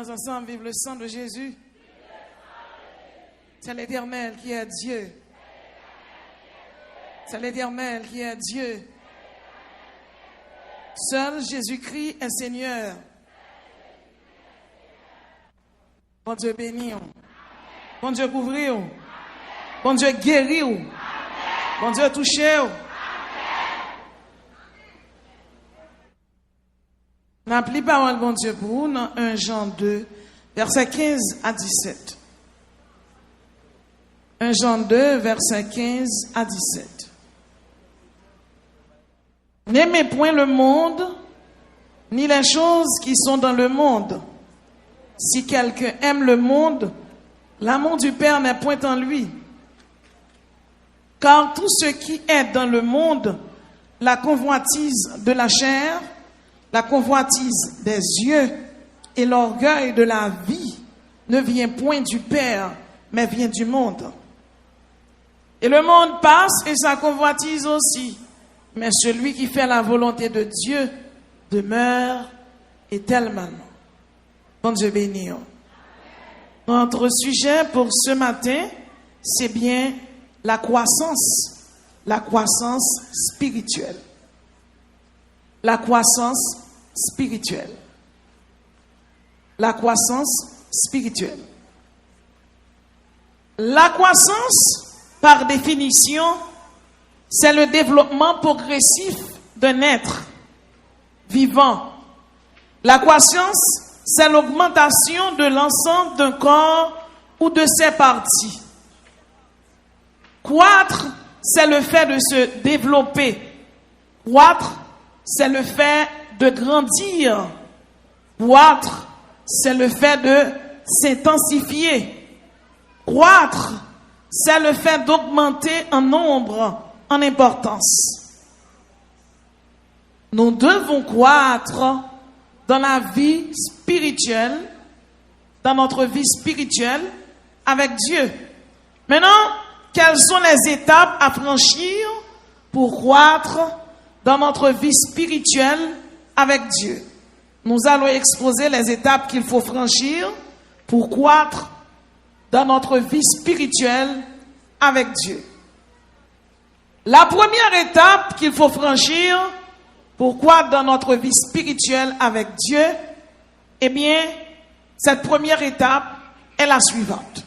Disons ensemble, vive le sang de Jésus. C'est l'Éternel qui est Dieu. C'est l'Éternel qui est Dieu. Seul Jésus-Christ est Seigneur. Bon Dieu béni. Bon Dieu couvri. Bon Dieu guéri. Bon Dieu touché. N'appelez parole bon Dieu pour vous dans 1 Jean 2, versets 15 à 17. 1 Jean 2, versets 15 à 17. N'aimez point le monde, ni les choses qui sont dans le monde. Si quelqu'un aime le monde, l'amour du Père n'est point en lui. Car tout ce qui est dans le monde, la convoitise de la chair, la convoitise des yeux et l'orgueil de la vie ne vient point du Père, mais vient du monde. Et le monde passe et sa convoitise aussi. Mais celui qui fait la volonté de Dieu demeure éternellement. Bon Dieu béni. Notre sujet pour ce matin, c'est bien la croissance spirituelle. La croissance spirituelle. La croissance spirituelle. La croissance, par définition, c'est le développement progressif d'un être vivant. La croissance, c'est l'augmentation de l'ensemble d'un corps ou de ses parties. Croître, c'est le fait de se développer. Croître, c'est le fait de grandir. Croître, c'est le fait de s'intensifier. Croître, c'est le fait d'augmenter en nombre, en importance. Nous devons croître dans la vie spirituelle, dans notre vie spirituelle avec Dieu. Maintenant, quelles sont les étapes à franchir pour croître dans notre vie spirituelle avec Dieu? Nous allons exposer les étapes qu'il faut franchir pour croître dans notre vie spirituelle avec Dieu. La première étape qu'il faut franchir pour croître dans notre vie spirituelle avec Dieu, eh bien, cette première étape est la suivante.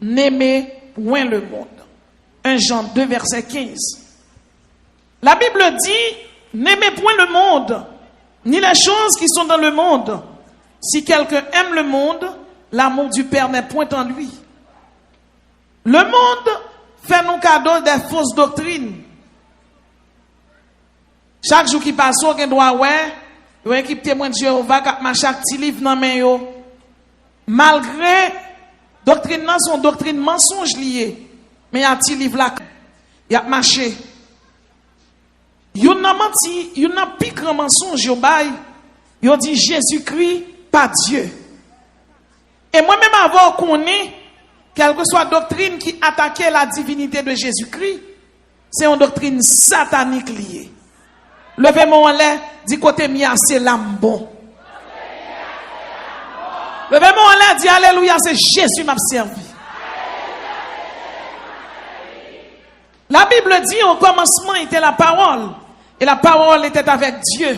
N'aimez point le monde. 1 Jean 2, verset 15. La Bible dit, n'aimez point le monde, ni les choses qui sont dans le monde. Si quelqu'un aime le monde, l'amour du Père n'est point en lui. Le monde fait nous cadeau des fausses doctrines. Chaque jour qui passe, on doit une équipe témoin de Jéhovah qui a chaque petit livre dans main yo. Malgré doctrine son doctrine mensonge liée, mais il y a un petit livre là, il y a marché. Yon n'a menti, yon n'a plus grand mensonge yo bay. Yo dit Jésus-Christ pas Dieu. Et moi-même avant qu'on ait quelle que soit doctrine qui attaquait la divinité de Jésus-Christ, c'est une doctrine satanique liée. Levez-moi en l'air, dit côté mia, c'est l'âme bon. Levez-moi en l'air, dit alléluia, c'est Jésus m'a servi. La Bible dit au commencement était la parole. Et la parole était avec Dieu.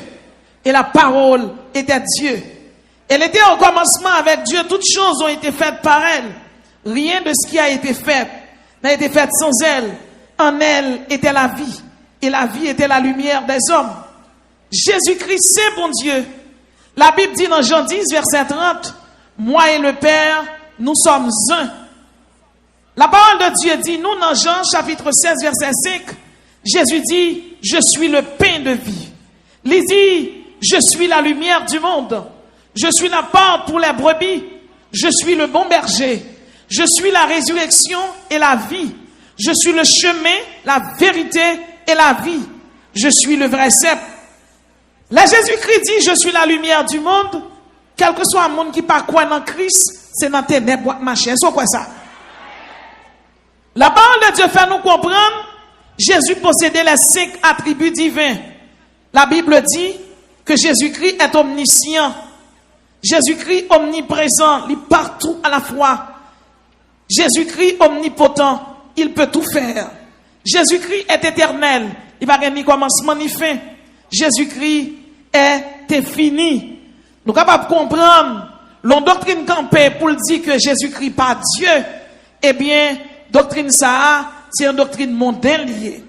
Et la parole était Dieu. Elle était au commencement avec Dieu. Toutes choses ont été faites par elle. Rien de ce qui a été fait n'a été fait sans elle. En elle était la vie. Et la vie était la lumière des hommes. Jésus-Christ, c'est bon Dieu. La Bible dit dans Jean 10, verset 30, moi et le Père, nous sommes un. La parole de Dieu dit, nous dans Jean chapitre 16, verset 5, Jésus dit, je suis le pain de vie. Il dit, je suis la lumière du monde. Je suis la porte pour les brebis. Je suis le bon berger. Je suis la résurrection et la vie. Je suis le chemin, la vérité et la vie. Je suis le vrai cep. Là, Jésus-Christ dit, je suis la lumière du monde. Quel que soit un monde qui pas quoi dans Christ, c'est dans tes boîtes machin. C'est quoi ça? La parole de Dieu fait nous comprendre, Jésus possédait les 5 attributs divins. La Bible dit que Jésus-Christ est omniscient. Jésus-Christ omniprésent, il est partout à la fois. Jésus-Christ omnipotent, il peut tout faire. Jésus-Christ est éternel, il va ni commencement ni fin. Jésus-Christ est infini. Nous sommes capables de comprendre l'on doctrine campée pour dire que Jésus-Christ pas Dieu. Eh bien, doctrine ça, c'est une doctrine mondaine liée.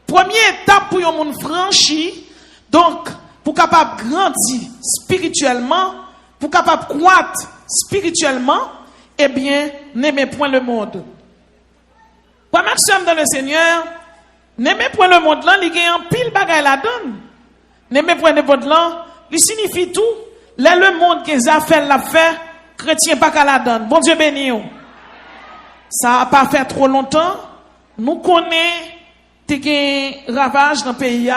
Première étape pour un monde franchi, donc pour capable grandir spirituellement, pour capable croître spirituellement, eh bien, n'aimez point le monde. Pour maximum dans le Seigneur, n'aimez point le monde là, il y a un pile bagaille la donne. N'aimez point le monde là, il signifie tout. Là, le monde qui a fait la fait, chrétien pas qu'à la donne. Bon Dieu béni. Ça n'a pas fait trop longtemps. Nous connaissons des ravages dans le pays.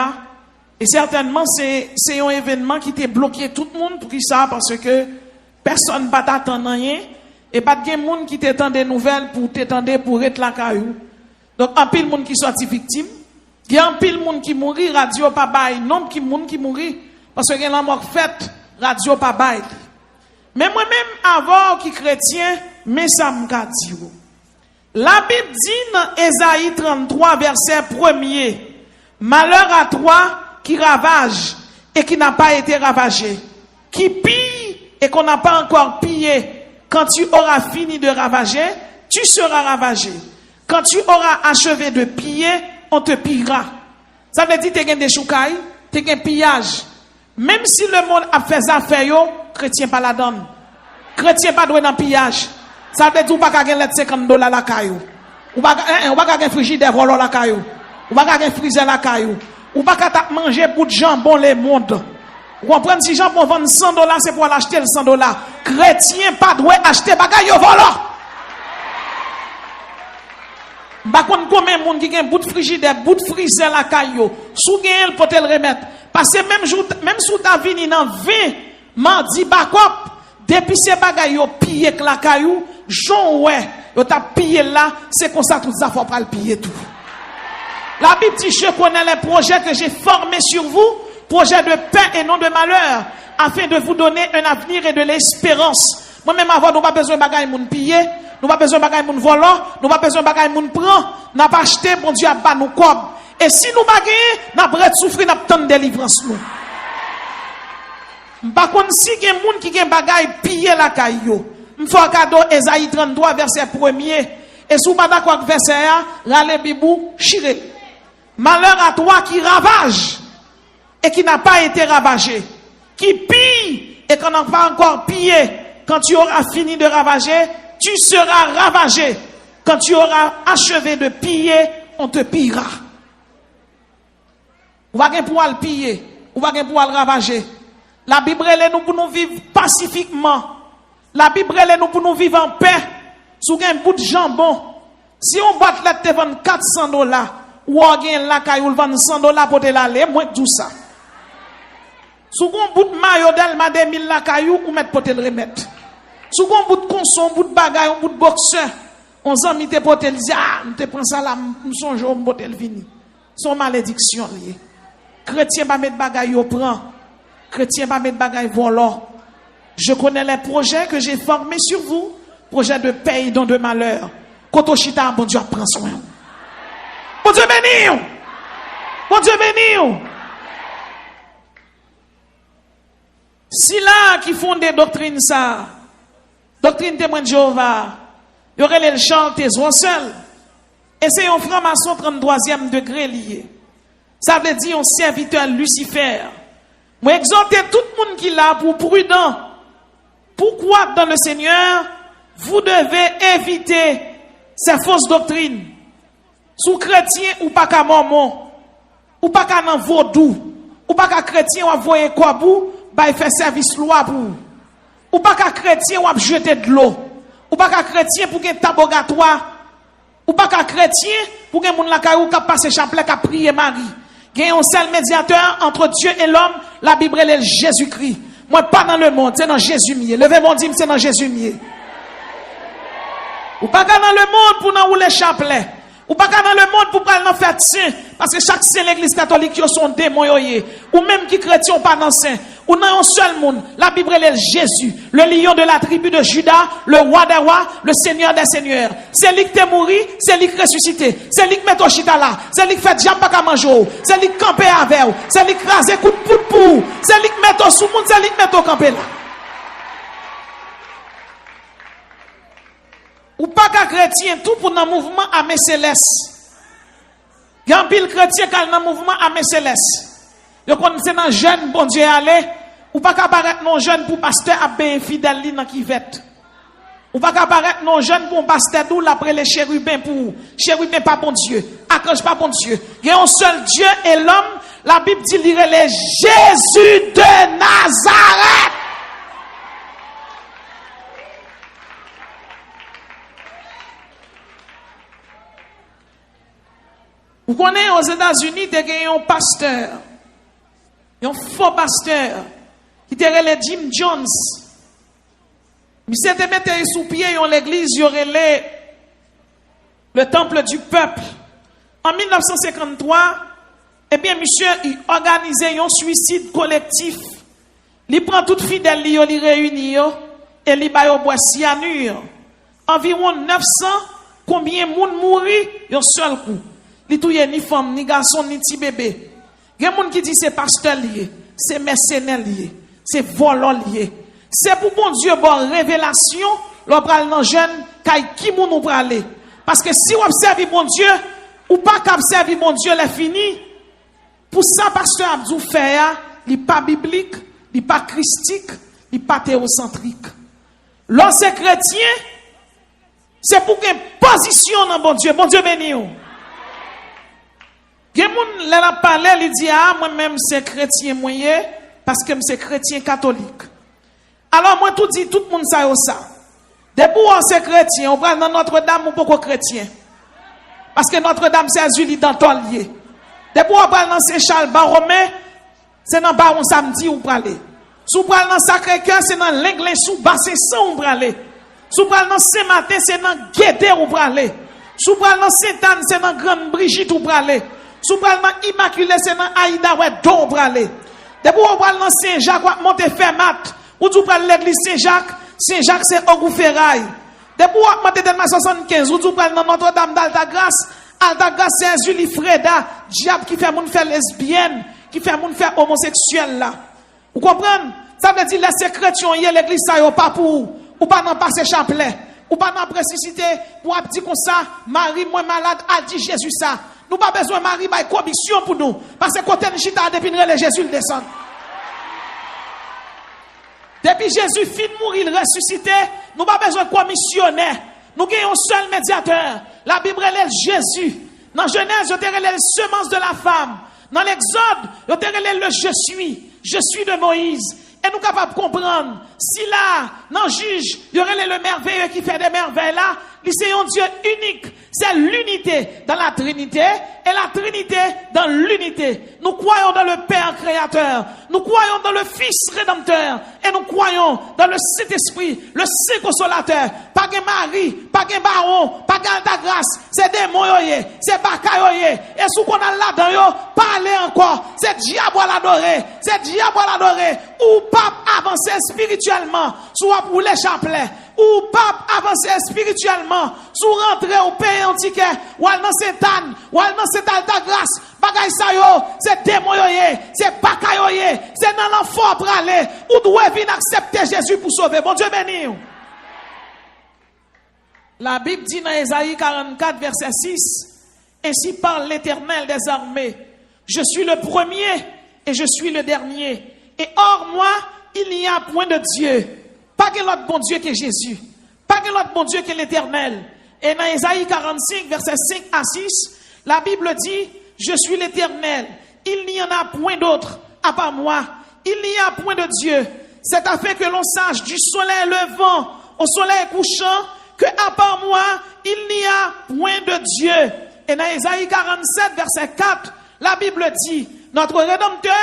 Et certainement, c'est un événement qui t'a bloqué tout le monde pour ça, parce que personne ne va t'attendre rien. Et pas de monde qui t'attend des nouvelles pour t'attendre pour être la caillou. Donc, un pile monde qui soit victime. Il y a un pile monde qui mourit, radio pas bail. Nombre qui monde qui mourit. Parce que la mort faite, radio pas bail. Mais moi-même, avant qui chrétien, mais ça m'a dit. La Bible dit dans Ésaïe 33, verset 1er, malheur à toi qui ravage et qui n'a pas été ravagé, qui pille et qu'on n'a pas encore pillé. Quand tu auras fini de ravager, tu seras ravagé. Quand tu auras achevé de piller, on te pillera. Ça veut dire que tu as des choucailles, tu as un pillage. Même si le monde a fait ça, chrétien pas la donne. Chrétien pas doué dans pillage. Ça veut dire que tu n'as pas gagner $50 la caillou. Ou pas gagner frigidaire volant la caillou. Ou pas gagner freezer la caillou. Ou pas manger bout de jambon les mondes. Vous comprenez, si jambon vend $100, c'est pour l'acheter le $100. Chrétien pas doué acheter bagaille volant. Par contre, combien de monde qui a un bout de frigidaire, bout de freezer la caillou, sous gagne pour te le remettre. Parce que même sous ta vie, dans 20 mardi bakop, depuis ces bagailles yo pillé que la caillou, Jean ouais, yo t'a pillé là, c'est comme ça tout ça faut pas le piller tout. La Bible dit je connais les projets que j'ai formés sur vous, projets de paix et non de malheur, afin de vous donner un avenir et de l'espérance. Moi-même avant, nous pas besoin de bagaille moun piller, nous pas besoin de bagaille moun volant, nous pas besoin de bagaille moun prend, n'a pas acheté bon Dieu a bas nous cob. Et si nous bagaille, n'a pas souffrir, n'a pas de délivrance nous. Par contre, si il y a des gens qui ont des bagailles piller la caillou, il faut un cadeau Ésaïe 33, verset 1er. Et si vous pas d'accord avec verset 1, râlez bibou, chiré. Malheur à toi qui ravage et qui n'a pas été ravagé, qui pille et qu'on n'a pas encore pillé. Quand tu auras fini de ravager, tu seras ravagé. Quand tu auras achevé de piller, on te pillera. On va pas pouvoir le piller, on va pas pouvoir le ravager. La Bible est nous pour nous vivre pacifiquement. La Bible est nous pour nous vivre en paix. Sous un bout de jambon. Si on bat la te vend $400, ou on gagne la caille ou vend $100 pour te l'aller, moins que tout ça. Sous un bout de maillot d'Alma 2000 la caillou, ou mettre pour te le remettre. Sous un bout de conson, un bout de bagaille, un bout de boxeur, on s'en mit pour te le dire, ah, on te prend ça là, on songe au pour te le venir. Son malédiction liée. Chrétien va mettre bagaille au prend. Chrétien va mettre bagaille volant. Je connais les projets que j'ai formés sur vous. Projets de paix et non de malheur. Kotoshita, bon Dieu, prend soin. Bon Dieu béni. Bon Dieu béni. Si là qui font des doctrines ça, doctrine témoin de Jéhovah, il y aurait le chanter seul. Et c'est un franc-maçon 33e degré lié. Ça veut dire un serviteur Lucifer. Moi, exhorter tout le monde qui est là pour prudent. Pourquoi dans le Seigneur, vous devez éviter ces fausses doctrines. Sous chrétien ou pas qu'à mormon, ou pas qu'à nan vaudou, ou pas qu'à chrétien ou à voyer quoi bout, bah il fait service loi pour. Ou pas qu'à chrétien ou à jeter de l'eau. Ou pas qu'à chrétien pour qu'il tabogatoire. Ou pas qu'à chrétien pour qu'il y ait moun la caillou qui passe chapelet qui prier Marie. Il y a un seul médiateur entre Dieu et l'homme, la Bible est Jésus-Christ. Moi, pas dans le monde, c'est dans Jésus mieux. Levez mon dîme, c'est dans Jésus mieux. Ou pas dans le monde pour nous rouler chapelet. Ou pas dans le monde pour prendre fête saint. Parce que chaque saint l'église catholique, ils sont démons. Ou même qui chrétien pas dans saint. ou dans un seul monde. La Bible est Jésus, le lion de la tribu de Juda, le roi des rois, le seigneur des seigneurs. C'est lui qui t'est mouru, c'est lui qui ressuscité, c'est lui qui met ton chita là, c'est lui qui fait diable pas manger, c'est lui qui campe avec, c'est lui qui crase coup de pou, c'est lui qui met ton sous monde, c'est lui qui met ton campé là. Ou pas qu'un chrétien tout pour dans mouvement à mes célestes. Il y a un pile chrétien qui est dans mouvement à mes célestes. Yo connaissez dans jeune bon Dieu aller ou pas qu'apparaître non jeune pour pasteur à ben fidèle dans qui vête. Ou pas qu'apparaître non jeune pour pasteur d'où après les chérubins pour chérubins pas bon Dieu, archange pas bon Dieu. Il y a un seul Dieu et l'homme, la Bible dit lire les Jésus de Nazareth. Vous connaissez aux États-Unis, il y a un pasteur, un faux pasteur, qui était le Jim Jones. Il s'était mis sous pied dans l'église, il y aurait le temple du peuple. En 1953, eh bien, monsieur, il organisait un suicide collectif. Il prend toute fidèle, il réunit, et il va au bois cyanure. Environ 900, combien de monde mourit un seul coup. Il touye ni femme, ni garçon, ni petit bébé. Il y a des gens qui disent c'est pasteur lié, c'est mercenaire lié, c'est volant lié. C'est pour bon Dieu, bonne révélation, l'on pral dans jeune, qui moun ou pralé. Parce que si on observe bon Dieu, ou pas qu'observe bon Dieu, c'est fini. Pour ça, pasteur Abdou fait, il n'est pas biblique, il n'est pas christique, il n'est pas théocentrique. Lorsque chrétien, c'est pour qu'il y ait une position dans bon Dieu béni. Quelqu'un l'a parlé, il dit ah moi-même c'est chrétien moyen parce que c'est chrétien catholique. Alors moi tout dit tout le monde ça. Depuis on c'est chrétien, on va dans Notre-Dame ou pas chrétien. Parce que Notre-Dame c'est Julie Danton lié. Depuis on va dans Saint-Charles Baromé, c'est dans Baron samedi ou aller. Sous pral dans Sacré-Cœur, c'est dans l'Aiglin sous Bassin ou aller. Sous pral dans Saint-Martin, c'est dans Guédé ou aller. Sous pral dans Sainte-Anne, c'est dans Grande Brigitte ou aller. Sous pral dans Immaculée, c'est dans Aïda ou don ou aller. Depuis on pral dans Saint-Jacques ou Montefermat, ou tu pral l'église Saint-Jacques c'est Ogou-Ferraille. Depuis on monte dans 75, ou tu pral dans Notre-Dame d'Altagrace, Altagrace c'est Julie Freda, diable qui fait moun faire lesbienne, qui fait moun faire homosexuel là. Vous comprenez? Ça veut dire les chrétiens hier l'église ça yo pas pour ou pas dans passer chapelet, ou pas dans précipité pour dire comme ça, Marie moi malade a dit Jésus ça. Nous pas besoin de Marie by commission pour nous parce que côté chita depuis le Jésus le descend. Depuis Jésus fin mourir, il ressuscité, nous pas besoin de commissionnaire. Nous avons un seul médiateur. La Bible est Jésus. Dans Genèse, je te relève les semences de la femme. Dans l'Exode, je te relève le je suis de Moïse. Et nous sommes capables de comprendre. Si là, dans le juge, il y aurait le merveilleux qui fait des merveilles là, c'est un Dieu unique. C'est l'unité dans la Trinité et la Trinité dans l'unité. Nous croyons dans le Père créateur. Nous croyons dans le Fils rédempteur. Et nous croyons dans le Saint-Esprit, le Saint consolateur. Pas de Marie, pas de Baron, pas de grâce. C'est démon, c'est bakayoye. Et ce qu'on a là-dedans, parlez encore. C'est diable à l'adorer. C'est diable à l'adorer. Ou pas avancer spirituellement, soit pour les chapelets. Ou pas avancer spirituellement, sous rentrer au pays en ticket, ou al dans Sainte-Anne, ou al dans Sainte-Alta-Grâce, bagay sa yo, c'est démon yoye, c'est bakayoye, c'est dans l'enfant pralé, ou doit venir accepter Jésus pour sauver. Bon Dieu béni. La Bible dit dans Ésaïe 44, verset 6, ainsi parle l'Éternel des armées, je suis le premier et je suis le dernier, et hors moi, il n'y a point de Dieu. Pas que l'autre bon Dieu que Jésus. Pas que l'autre bon Dieu que l'Éternel. Et dans Ésaïe 45, versets 5 à 6, la Bible dit, je suis l'Éternel. Il n'y en a point d'autre à part moi. Il n'y a point de Dieu. C'est afin que l'on sache du soleil levant au soleil couchant que à part moi, il n'y a point de Dieu. Et dans Ésaïe 47, verset 4, la Bible dit, notre Rédempteur,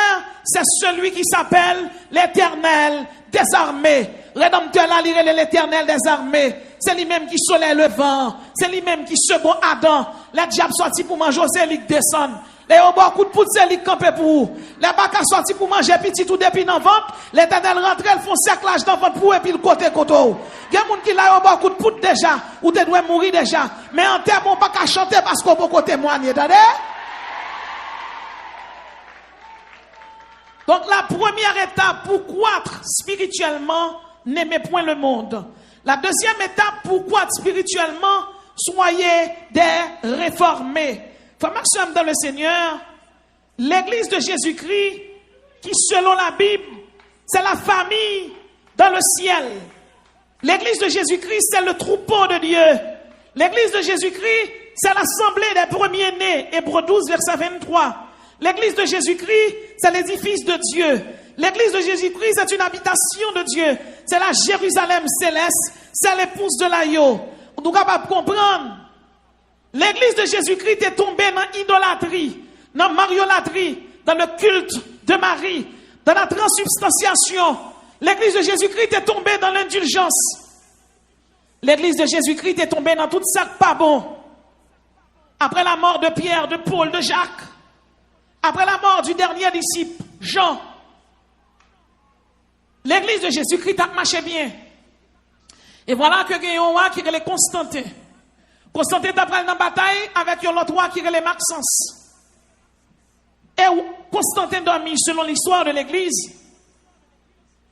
c'est celui qui s'appelle l'Éternel des armées. Rédempteur là, l'Éternel des armées. c'est lui-même qui soleil levant, c'est lui-même qui second Adam. Les diables sorti pour manger, c'est lui qui descend. Les beaucoup de poutres, c'est lui qui campe pour vous. Les bacs sorti pour manger petit tout depuis dans le ventre. L'Éternel rentre, ils font cerclage dans le ventre pour et puis le côté koto. Il y a des gens qui ont beaucoup de poutres déjà, ou tu dois mourir déjà. Mais en termes, on ne peut pas chanter parce qu'on peut témoigner. Donc la première étape pour croître spirituellement, n'aimez point le monde. La deuxième étape pour croître spirituellement, soyez des réformés. Frères et sœurs dans le Seigneur, l'église de Jésus-Christ, qui selon la Bible, c'est la famille dans le ciel. L'église de Jésus-Christ, c'est le troupeau de Dieu. L'église de Jésus-Christ, c'est l'assemblée des premiers-nés. Hébreux 12, verset 23. L'église de Jésus-Christ, c'est l'édifice de Dieu. L'église de Jésus-Christ, c'est une habitation de Dieu. C'est la Jérusalem céleste. C'est l'épouse de l'agneau. On doit capable comprendre. L'église de Jésus-Christ est tombée dans l'idolâtrie, dans la mariolatrie, dans le culte de Marie, dans la transsubstantiation. L'église de Jésus-Christ est tombée dans l'indulgence. L'église de Jésus-Christ est tombée dans tout ça pas bon. Après la mort de Pierre, de Paul, de Jacques, après la mort du dernier disciple, Jean, l'église de Jésus-Christ a marché bien. Et voilà que il y a un roi qui est Constantin. Constantin t'a pris dans la bataille avec un autre roi qui est Maxence. Et Constantin dormi selon l'histoire de l'église.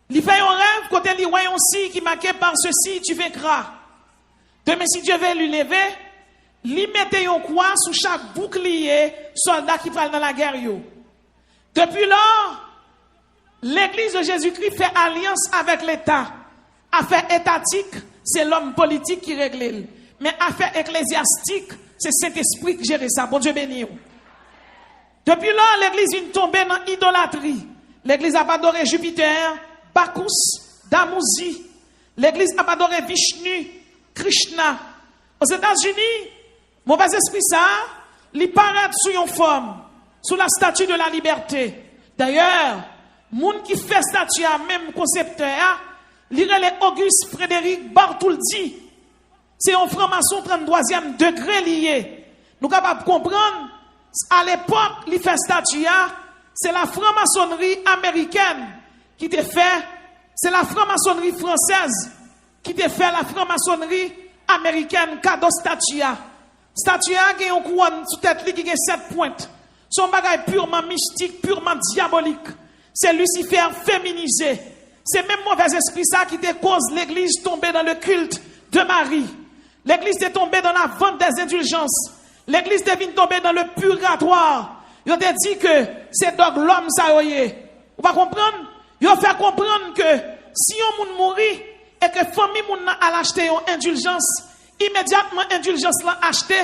Il fait un rêve côté lui voit aussi qui marqué par ceci tu vaincras. Demain si Dieu veut lui lever, lui mettait un croix sous chaque bouclier soldat qui parle dans la guerre. Depuis lors, l'église de Jésus-Christ fait alliance avec l'État. Affaire étatique, c'est l'homme politique qui règle. Mais affaire ecclésiastique, c'est Saint-Esprit qui gère ça. Bon Dieu béni. Depuis lors, l'église vient tomber dans l'idolâtrie. L'église a adoré Jupiter, Bacchus, Damuzi. L'église a adoré Vishnu, Krishna. Aux États-Unis, mauvais esprit ça, il paraît sous une forme, sous la statue de la liberté. D'ailleurs, moun qui fait statue à même concepteur, lire les Auguste Frédéric Bartholdi. C'est un franc-maçon 33e degré lié. Nous sommes capables de comprendre, à l'époque, il fait statue, c'est la franc-maçonnerie américaine qui te fait, c'est la franc-maçonnerie française qui te fait la franc-maçonnerie américaine cadeau statue. Statue qui a un couronne sous tête qui a 7 pointes. Son bagage purement mystique, purement diabolique. C'est Lucifer féminisé. C'est même mauvais esprit ça qui te cause l'église tomber dans le culte de Marie. L'église est tombée dans la vente des indulgences. L'église est tombée dans le purgatoire. Ils ont dit que c'est donc l'homme ça y est. Vous va comprendre? Ils ont fait comprendre que si on moun mourit et que famille moun a acheté une indulgence, immédiatement indulgence l'a acheté,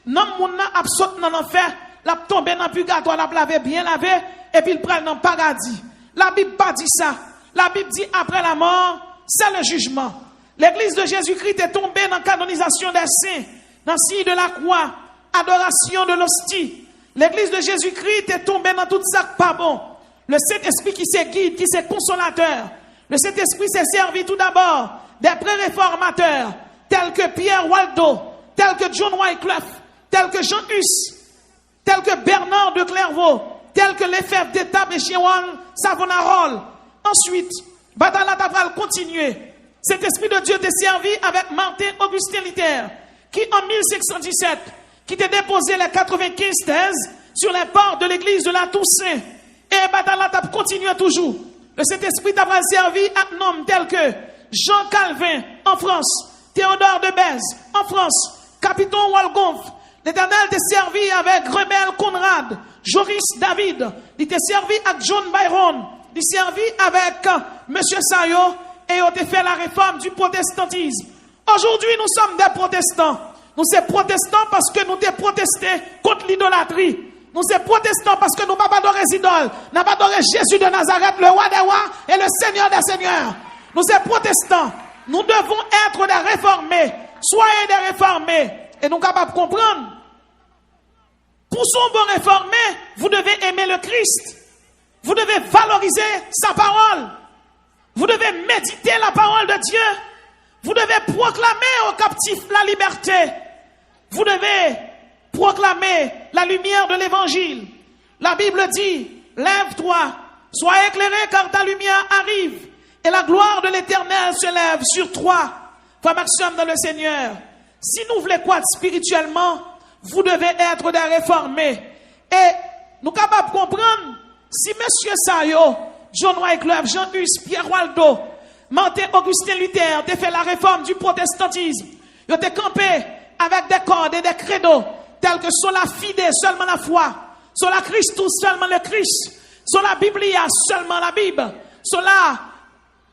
non moun a absous dans l'enfer, l'a tombé dans le purgatoire, l'a lavé bien lavé et puis il prend dans le paradis. La Bible pas dit ça. La Bible dit après la mort, c'est le jugement. L'église de Jésus-Christ est tombée dans la canonisation des saints, dans le signe de la croix, adoration de l'hostie. L'église de Jésus-Christ est tombée dans tout ça pas bon. Le Saint-Esprit qui s'est guide, qui s'est consolateur. Le Saint-Esprit s'est servi tout d'abord des pré-réformateurs, tels que Pierre Waldo, tels que John Wycliffe, tels que Jean Hus, tels que Bernard de Clairvaux, tels que Lefebvre d'Étape et Chiewan Savonarole. Ensuite, Batalat a continué. Cet esprit de Dieu t'est servi avec Martin Augustin Luther, qui en 1517, qui t'a déposé les 95 thèses sur les portes de l'église de la Toussaint. Et Batalat a continué toujours. Le Saint-Esprit t'a servi à un homme tel que Jean Calvin en France, Théodore de Bèze en France, Capiton Walgonf. L'Éternel t'a servi avec Rebelle Conrad, Joris David. Il t'a servi avec John Byron. Il t'a servi avec Monsieur Sayo. Et on a fait la réforme du protestantisme. Aujourd'hui, nous sommes des protestants. Nous sommes protestants parce que nous avons protesté contre l'idolâtrie. Nous sommes protestants parce que nous n'avons pas adoré les idoles. Nous n'avons pas adoré Jésus de Nazareth, le roi des rois et le Seigneur des seigneurs. Nous sommes protestants. Nous devons être des réformés. Soyez des réformés. Et nous sommes capables de comprendre. Pour son bon réformé, vous devez aimer le Christ. Vous devez valoriser sa parole. Vous devez méditer la parole de Dieu. Vous devez proclamer aux captifs la liberté. Vous devez proclamer la lumière de l'évangile. La Bible dit, lève-toi, sois éclairé car ta lumière arrive et la gloire de l'Éternel se lève sur toi. Frère Maxime dans le Seigneur, si nous voulons croître spirituellement, vous devez être des réformés. Et nous sommes capables de comprendre si M. Sayo, John Wycliffe, Jean-Hus, Pierre Waldo, Martin Augustin Luther ont fait la réforme du protestantisme. Ils ont campé avec des cordes et des credos tels que sola fide, seulement la foi, sola Christus, seulement le Christ, sola Biblia, seulement la Bible, sola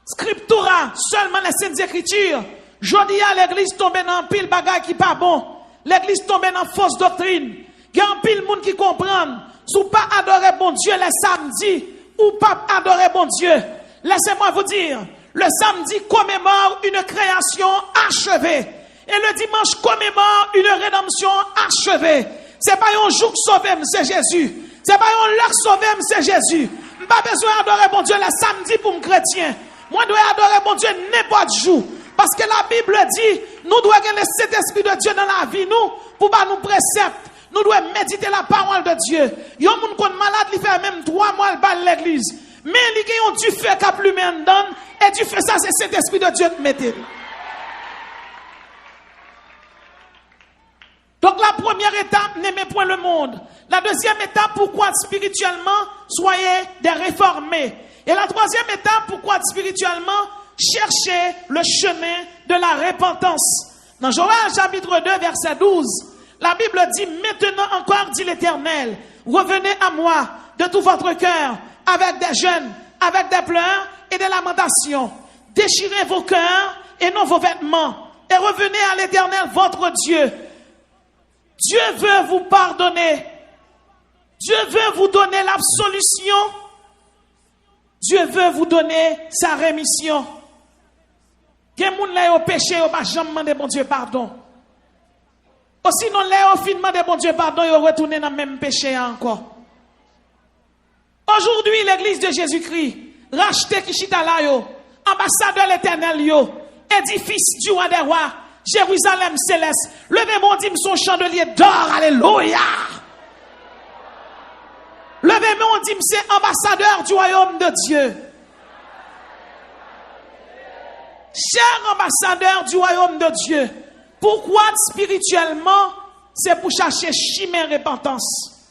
Scriptura, seulement les Saintes Écritures. Jodi à l'église tombe dans pile bagay qui pas bon. L'église tombe dans fausse doctrine. Il y a un pile monde qui comprend. Si pas adorer bon Dieu le samedi ou pas adorer bon Dieu. Laissez-moi vous dire, le samedi commémore une création achevée. Et le dimanche commémore une rédemption achevée. C'est pas un jour sauvé, c'est Jésus. C'est pas un lac sauvé, c'est Jésus. Pas besoin d'adorer bon Dieu le samedi pour un chrétien. Moi, je dois adorer mon Dieu n'importe jour. Parce que la Bible dit, nous devons gagner cet esprit de Dieu dans la vie, nous, pour pas nous préceptes. Nous devons méditer la parole de Dieu. Il y a un monde qui est malade, il fait même 3 mois à l'église. Mais il y a du feu qui a plus maintenant, et du feu, ça, c'est cet esprit de Dieu qui mettez. Donc la première étape, n'aimez point le monde. La deuxième étape, pourquoi spirituellement, soyez des réformés. Et la troisième étape, pourquoi spirituellement, cherchez le chemin de la repentance. Dans Joël chapitre 2, verset 12, la Bible dit, maintenant encore, dit l'Éternel, revenez à moi de tout votre cœur, avec des jeûnes, avec des pleurs et des lamentations. Déchirez vos cœurs et non vos vêtements, et revenez à l'Éternel, votre Dieu. Dieu veut vous pardonner. Dieu veut vous donner l'absolution. Dieu veut vous donner sa rémission. Quel monde là au péché, au pas jamais demander bon Dieu pardon. Aussi non là au fin demander bon Dieu pardon, il retourner dans le même péché encore. Aujourd'hui, l'église de Jésus-Christ, racheté qui chita là yo, ambassadeur l'Éternel yo, édifice du roi des rois, Jérusalem céleste. Levez-moi, dit son chandelier d'or, alléluia. Levez-moi, dit c'est ambassadeur du royaume de Dieu. Cher ambassadeur du royaume de Dieu, pourquoi spirituellement, c'est pour chercher chimère repentance.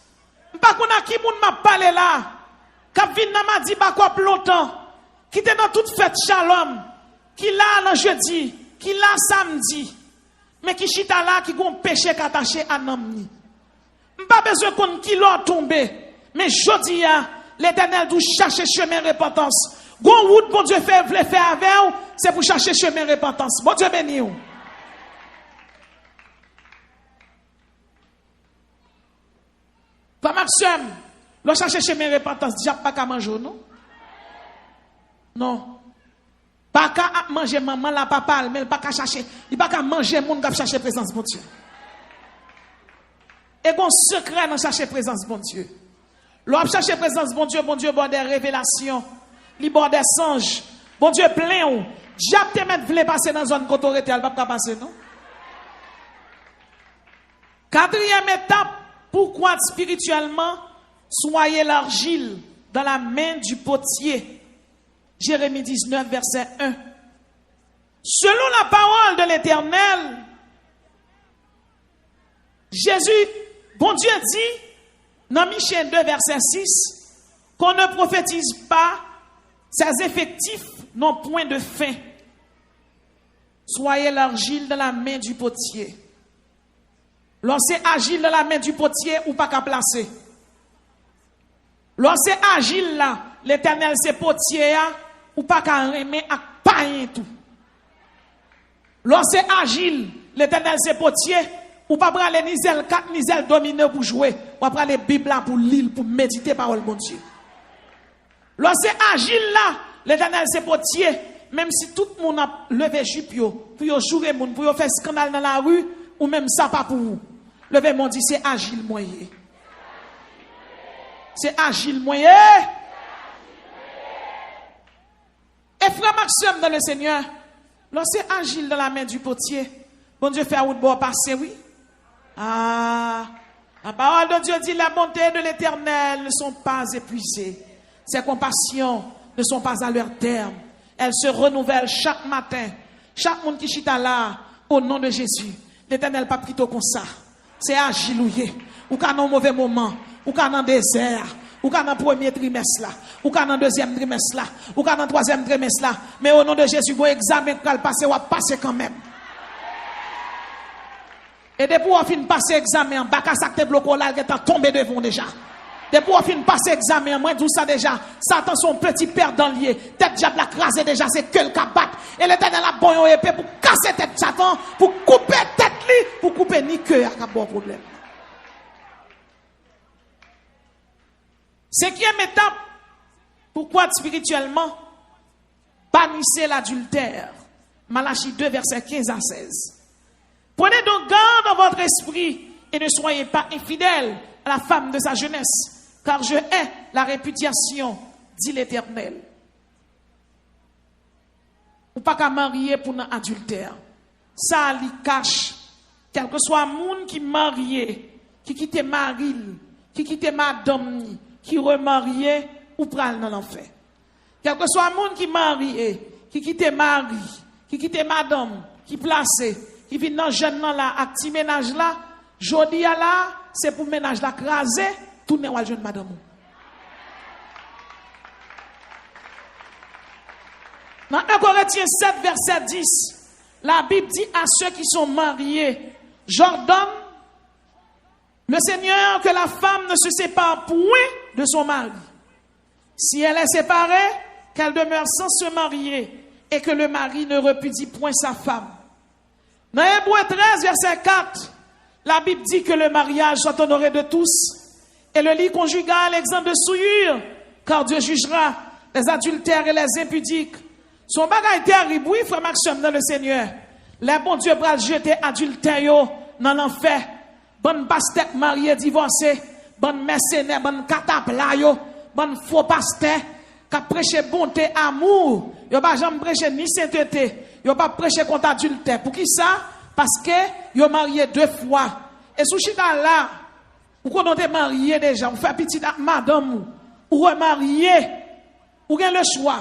Pas qu'on a qui moun m'a parlé là, k'ap vin nan m'a dit pas quoi longtemps, qui était dans toute fête shalom, qui là le jeudi, qui là samedi, mais qui chita là qui gon péché attaché à namni. Pas besoin qu'on qui l'a tombé, mais jodi a l'Éternel doit chercher chemin repentance. Gon route bon Dieu fait vle faire avec ou, c'est pour chercher chemin repentance. Bon Dieu béni ou. Pas Maxime, le chercher chemin repentance, déjà pas qu'à manger non? Non. Pas qu'à manger maman la papa, mais pas qu'à chercher, il pas qu'à manger monde qui chercher présence bon Dieu. Et bon secret dans chercher présence bon Dieu. L'on chercher présence bon Dieu bon des révélations. Libre des songes. Bon Dieu plein ou. Diable te met vle passer dans zone autorité, elle va pas passer non. Quatrième étape, pourquoi spirituellement soyez l'argile dans la main du potier. Jérémie 19 verset 1. Selon la parole de l'Éternel, Jésus, bon Dieu dit dans Michée 2 verset 6 qu'on ne prophétise pas. Ses effectifs n'ont point de fin. Soyez l'argile dans la main du potier. Lorsque agile dans la main du potier, ou pas qu'à placer. Lorsque agile là, l'Éternel c'est potier, ou pas qu'à remettre à pain tout. Lorsque agile, l'Éternel c'est potier, ou pas prendre les nizel 4 nizel dominés pour jouer, ou prendre les Bibles pour lire, pour méditer parole de Dieu. Lorsque agile là, l'Éternel c'est potier, même si tout le monde a levé jupe pour jouer moun, pour faire scandale dans la rue, ou même ça pas pour vous. Levé mon dit c'est agile moyen. C'est agile moyen. Et frère Maxime dans le Seigneur, Lorsque agile dans la main du potier, bon Dieu fait à route pour passer, oui. Ah, la parole de Dieu dit, la bonté de l'Éternel ne sont pas épuisées. Ses compassions ne sont pas à leur terme. Elles se renouvellent chaque matin. Chaque monde qui chita là, au nom de Jésus. L'Éternel pas plutôt comme ça. C'est agilouillé. Ou qu'à un mauvais moment. Ou qu'à un désert. Ou qu'à un premier trimestre là. Ou qu'à un deuxième trimestre là. Ou qu'à un troisième trimestre là. Mais au nom de Jésus, bon examen qui va passer, ou va passer quand même. Et depuis qu'on finit de passer l'examen, baka ça te bloque là, qui est tombé devant déjà. Depuis qu'on finit de passer l'examen, moi tout ça déjà, Satan son petit perdant lié, tête diable la crasé déjà, c'est que le cabat. Et l'Éternel a bon épée pour casser tête Satan, pour couper tête li, pour couper ni cœur, à bon problème. Cinquième étape, pourquoi spirituellement, bannissez l'adultère. Malachie 2, versets 15 à 16. Prenez donc garde dans votre esprit et ne soyez pas infidèles à la femme de sa jeunesse, car je hais la répudiation, dit l'Éternel. Ou pas qu'à marier pour un adultère. Ça lui cache, quel que soit le monde qui marié, qui quitte mari, qui quitte madame, qui remarié ou pral dans l'enfer. Quel que soit le monde qui marié, qui quitte mari, qui quitte madame, qui placé, qui vient dans jeune là, à petit ménage là, jodi à là, c'est pour ménage là crasé, tourner à jeune madame. Dans 1 Corinthiens 7, verset 10, la Bible dit à ceux qui sont mariés, j'ordonne le Seigneur que la femme ne se sépare point de son mari. Si elle est séparée, qu'elle demeure sans se marier et que le mari ne repudie point sa femme. Dans Hébreux 13, verset 4, la Bible dit que le mariage soit honoré de tous et le lit conjugal exempt de souillure, car Dieu jugera les adultères et les impudiques. Son bagage terrible, oui, frère Maxime, dans le Seigneur. Les bons Dieu va jeter adultère dans l'enfer. Bonne pasteur marié divorcé, bonne mercenaire, bonne catapla yo, bonne faux pasteur qui prêche bonté, amour. Yo pas jamais prêcher ni sainteté. Yo pas prêcher contre adultère. Pour qui ça? Parce que yo marié 2 fois. Et sous chita là, ou quand on est marié déjà, on fait petit madame ou remarié, ou bien le choix.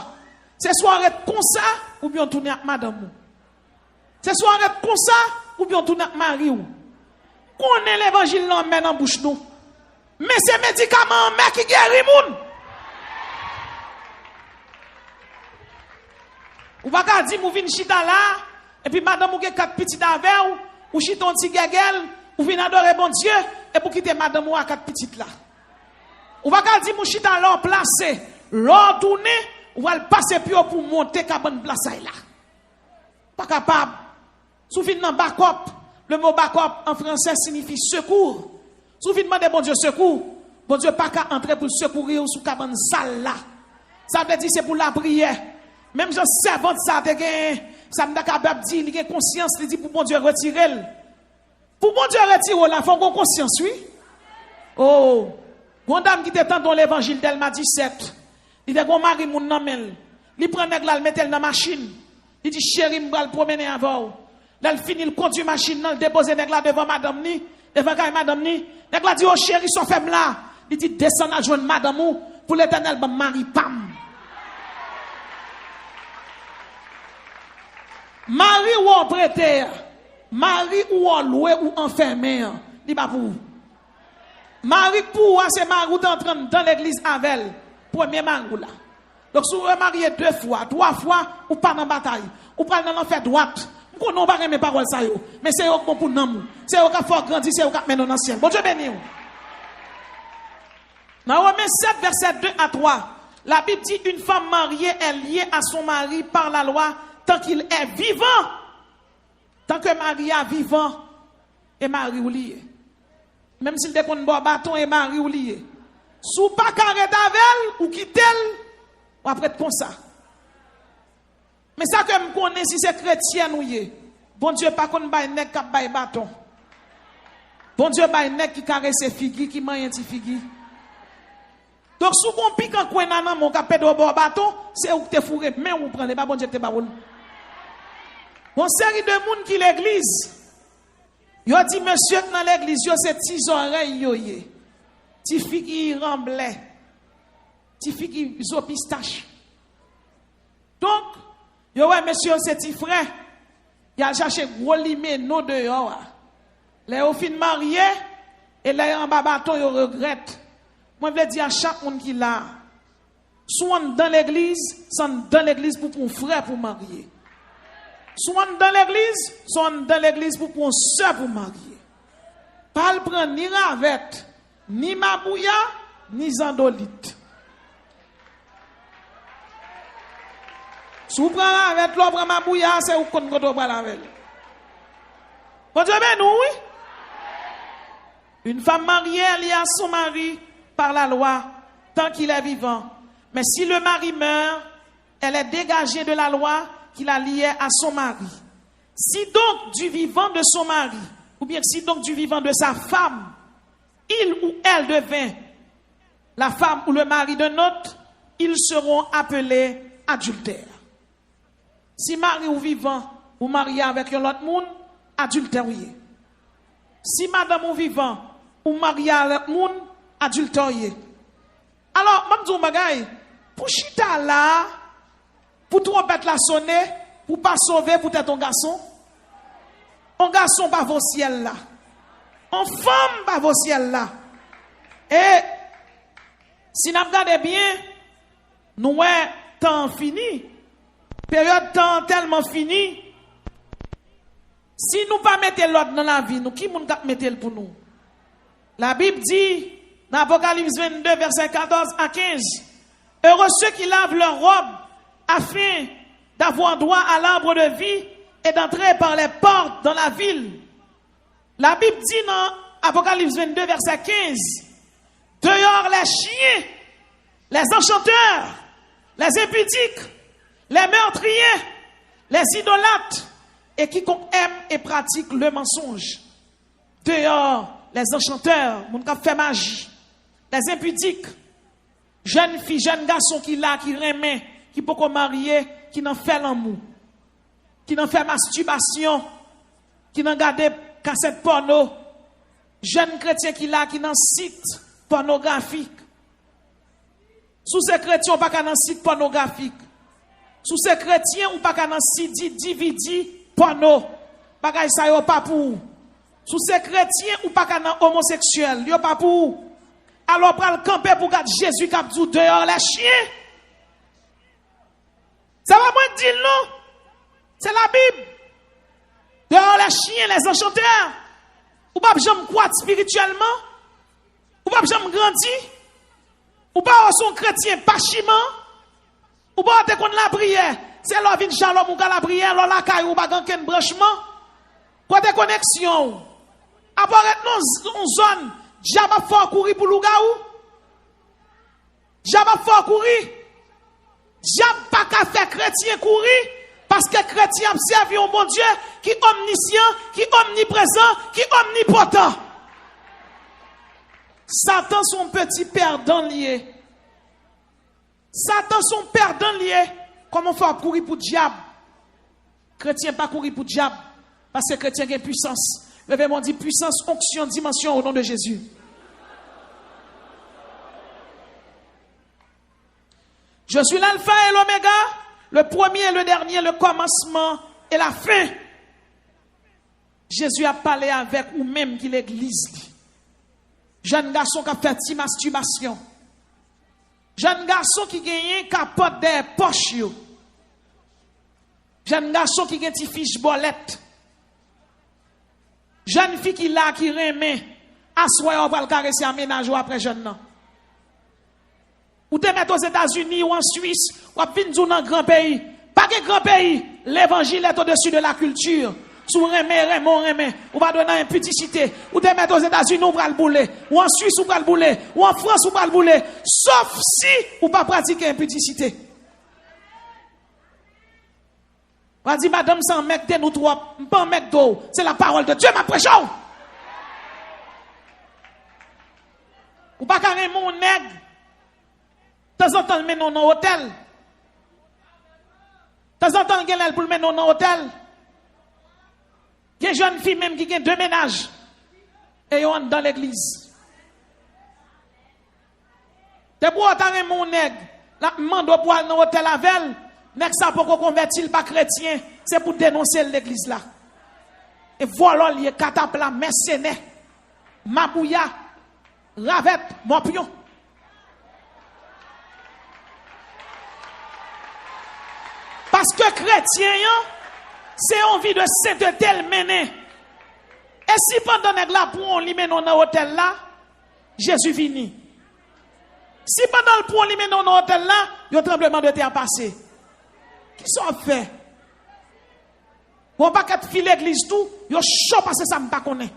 C'est soit être comme ça, ou bien tourner avec madame. C'est soit être comme ça, ou bien tourner avec mari. Qu'on est l'évangile là, mène en bouche nous. Mais c'est médicament, mais qui guérit moun. Ou pas qu'à dire, ou vin chita là, et puis madame ou gen 4 petits avec ou chita un petit gagel, ou vin adorer bon Dieu, et pour quitter madame ou à 4 petites là. Ou pas qu'à dire, ou chita là, placé, l'on tourner, ou va le passer puis pour monter qu'à bonne place là. Pas capable. Sous fin dans backup, le mot backup en français signifie secours. Sous fin demander bon Dieu secours, bon Dieu pas qu'à entrer pour secourir ou sous cabane salle là. Ça veut dire c'est pour la prière. Même je servante ça te gagne, ça me capable dire il a conscience, il dit pour bon Dieu retirer. Pour bon Dieu retirer là, faut qu'on conscience oui. Oh, une dame qui était dans l'évangile d'Elma 17. Il dit gon mari moun nan men. Il prend nèg là, le mettel dans machine. Il dit chéri m'bral promener avant. Là il finit le conduire machine là, le déposer nèg là devant madame ni, devant kay madame ni. Nèg là dit oh chéri son femme là. Il dit descend à joindre madame ou pour l'Éternel ban mari pam. Mari ou en prêter, mari ou en loué ou enfermé, dit pas pour. Mari pour c'est mari ou t'entraîne dans l'église avec elle. Premier mari là. Donc si vous mariez 2 fois, 3 fois, ou pas dans bataille, ou pas dans l'enfer droite. Vous n'avez pas mes paroles ça yo, mais c'est bon pour nous. C'est au cas fort grandir, c'est au cas mener dans ciel. Bon Dieu béni. Dans Romains 7 verset 2 à 3, la Bible dit une femme mariée est liée à son mari par la loi tant qu'il est vivant. Tant que mari est vivant et mari ou lié. Même s'il déconne bon bâton et mari ou lié. Sous pas carré d'avelle ou quitter ou après comme ça. Mais ça que me connais si c'est chrétien ou yé. Bon Dieu pas qu'on bail nèg k'ap bail bâton. Bon Dieu bail nèg qui caresse figi qui mange ti figi. Donc sous bon pique en coin nan mon ka pèd au bâton, c'est ou te fourré mais ou prendre pas bon Dieu te baoul. Une série de monde qui l'église. Yo dit monsieur dans l'église, yo c'est petits oreilles yo yé. Ti fille qui remblait. Ti fille qui zo pistache. Donc, yo ouais monsieur c'est petit frère. Il a cherché gros limé non dehors. Les au fin marié et les en bas bâton yo regrette. Moi je veux dire à chaque monde qui là, soit dans l'église, soit dans l'église pour un frère pour marier. Soit dans l'église, soit dans l'église pour une soeur pour marier. Pas le prendre ni ravette, ni mabouya, ni zandolite. Si vous prenez ravette, l'on prend mabouya, c'est où qu'on doit prendre avec. Bon Dieu, ben nous, oui. Une femme mariée, elle est à son mari par la loi, tant qu'il est vivant. Mais si le mari meurt, elle est dégagée de la loi qu'il a liée à son mari. Si donc du vivant de son mari, ou bien si donc du vivant de sa femme, il ou elle devint la femme ou le mari d'un autre, ils seront appelés adultères. Si mari ou vivant ou marié avec un autre monde, adultère. Si madame ou vivant ou marié avec un monde, adultère. Alors, je dis bagay, pour chita là, pour trompette la sonner, pour pas sauver pour être un garçon. Un garçon pas vos ciel là. En femme pas vos ciel là. Et si nous regardons bien, nous avons temps fini. Période temps tellement fini. Si nous pas mettons l'ordre dans la vie, nous qui moun kap mettre pour nous? La Bible dit dans Apocalypse 22 verset 14 à 15, heureux ceux qui lavent leur robe afin d'avoir droit à l'arbre de vie et d'entrer par les portes dans la ville. La Bible dit dans Apocalypse 22 verset 15, dehors les chiens, les enchanteurs, les impudiques, les meurtriers, les idolâtres et quiconque aime et pratique le mensonge. Dehors les enchanteurs, moun k'ap fait magie, les impudiques, jeunes filles, jeunes garçons qui là, qui remet, qui peut marier, qui n'en fait l'amour, qui n'en fait masturbation, qui n'en garde cassette porno, jeunes chrétiens qui là, qui n'en site pornographique. Sous ces chrétiens, on pas qu'à n'en site pornographique. Sous ces chrétiens, on pas qu'à n'en site DVD porno. Bagay ça yo pas pour. Sous ces chrétiens, ou pas qu'à n'en homosexuel, yo pas pour. Alors pral camper pour garder Jésus qui a dit dehors les chiens. Ça va moins dire non. C'est la Bible. Dehors les chiens, les enchanteurs. Ou pas jamais croître spirituellement. Ou pas jamais grandir. Ou pas son chrétien pas chiment. Ou pas te qu'on la prière. C'est là vin shalom ou la prière, là la caille ou pas ganken branchement. Quoi de connexion. Apparaître non zone, j'aba fort courir pour lougaou. J'aba fort courir. J'ab pas qu'à faire chrétien courir parce que chrétien a servi au bon Dieu qui est omniscient, qui est omniprésent, qui est omnipotent. Satan son petit perdant lié. Satan son perdant lié. Comment faire courir pour diable? Chrétien pas courir pour diable parce que chrétien a puissance. Levez-moi dit puissance, onction, dimension au nom de Jésus. Je suis l'alpha et l'oméga, le premier et le dernier, le commencement et la fin. Jésus a parlé avec ou même qui l'église. Jeune garçon qui a fait masturbation. Jeune garçon qui gagne capote des poches. Jeune garçon qui gagne des fiches bolettes. Jeune fille qui là qui remet. Assoya on va le caresser à ménage après jeune non. Ou te mettre aux États-Unis ou en Suisse, ou à venir dans un grand pays. Pas que grand pays, l'évangile est au-dessus de la culture. Sous remé, ou pas donner impudicité. Ou te mettre aux États-Unis, ou pas le bouler. Ou en Suisse, ou pas le bouler. Ou en France, ou pas le bouler. Sauf si, ou pas pratiquer impudicité. On dit, madame, c'est un mec de nous trois, pas un mec d'eau. C'est la parole de Dieu, ma prêche. Ou pas carrément un nègre. De temps en temps, nous dans l'hôtel. De temps en temps, nous pour le mettre dans l'hôtel. Il y a des jeunes filles même qui ont 2 ménages. Et ils ont dans l'église. C'est pour autant mon nègre. La demande pour aller dans l'hôtel avec. Nègre ça pour qu'on convertit pas chrétien. C'est pour dénoncer l'église là. Et voilà, il y a catapla, mercenaire, mabouya, ravette, morpion. Parce que chrétien, c'est envie de sainteté le mener. Et si pendant que là pour on lui mène dans l'hôtel là, Jésus vini. Si pendant le pour on lui mène dans l'hôtel là, il y a un tremblement de terre passé. Qui sont fait? Bon pas qu'à filer l'église tout, il y a chaud parce que ça me pas connaît.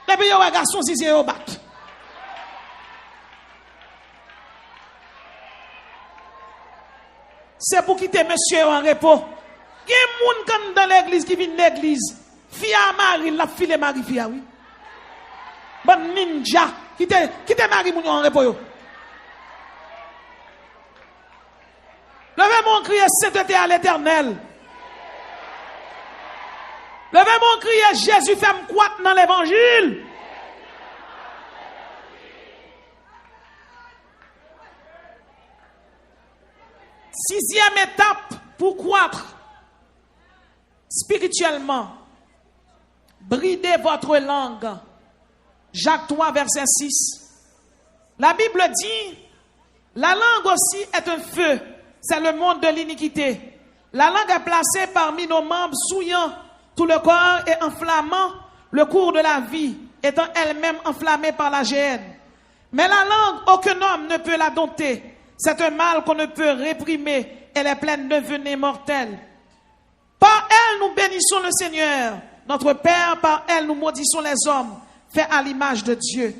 Les pays ont garçon si c'est au bat. C'est pour quitter monsieur en repos. Il y a des gens dans l'église qui viennent l'église. Fille à Marie, la fille Marie, fille oui. Bon ninja, quitte Marie moun en repos yo. Levez mon cri sainteté à l'Éternel. Levez mon cri Jésus fait me croître dans l'évangile. Sixième étape pour croître spirituellement. Bridez votre langue. Jacques 3, verset 6. La Bible dit, la langue aussi est un feu. C'est le monde de l'iniquité. La langue est placée parmi nos membres, souillant tout le corps et enflammant le cours de la vie, étant elle-même enflammée par la géhenne. Mais la langue, aucun homme ne peut la dompter. C'est un mal qu'on ne peut réprimer. Elle est pleine de venin mortel. Par elle, nous bénissons le Seigneur. Notre Père, par elle, nous maudissons les hommes, faits à l'image de Dieu.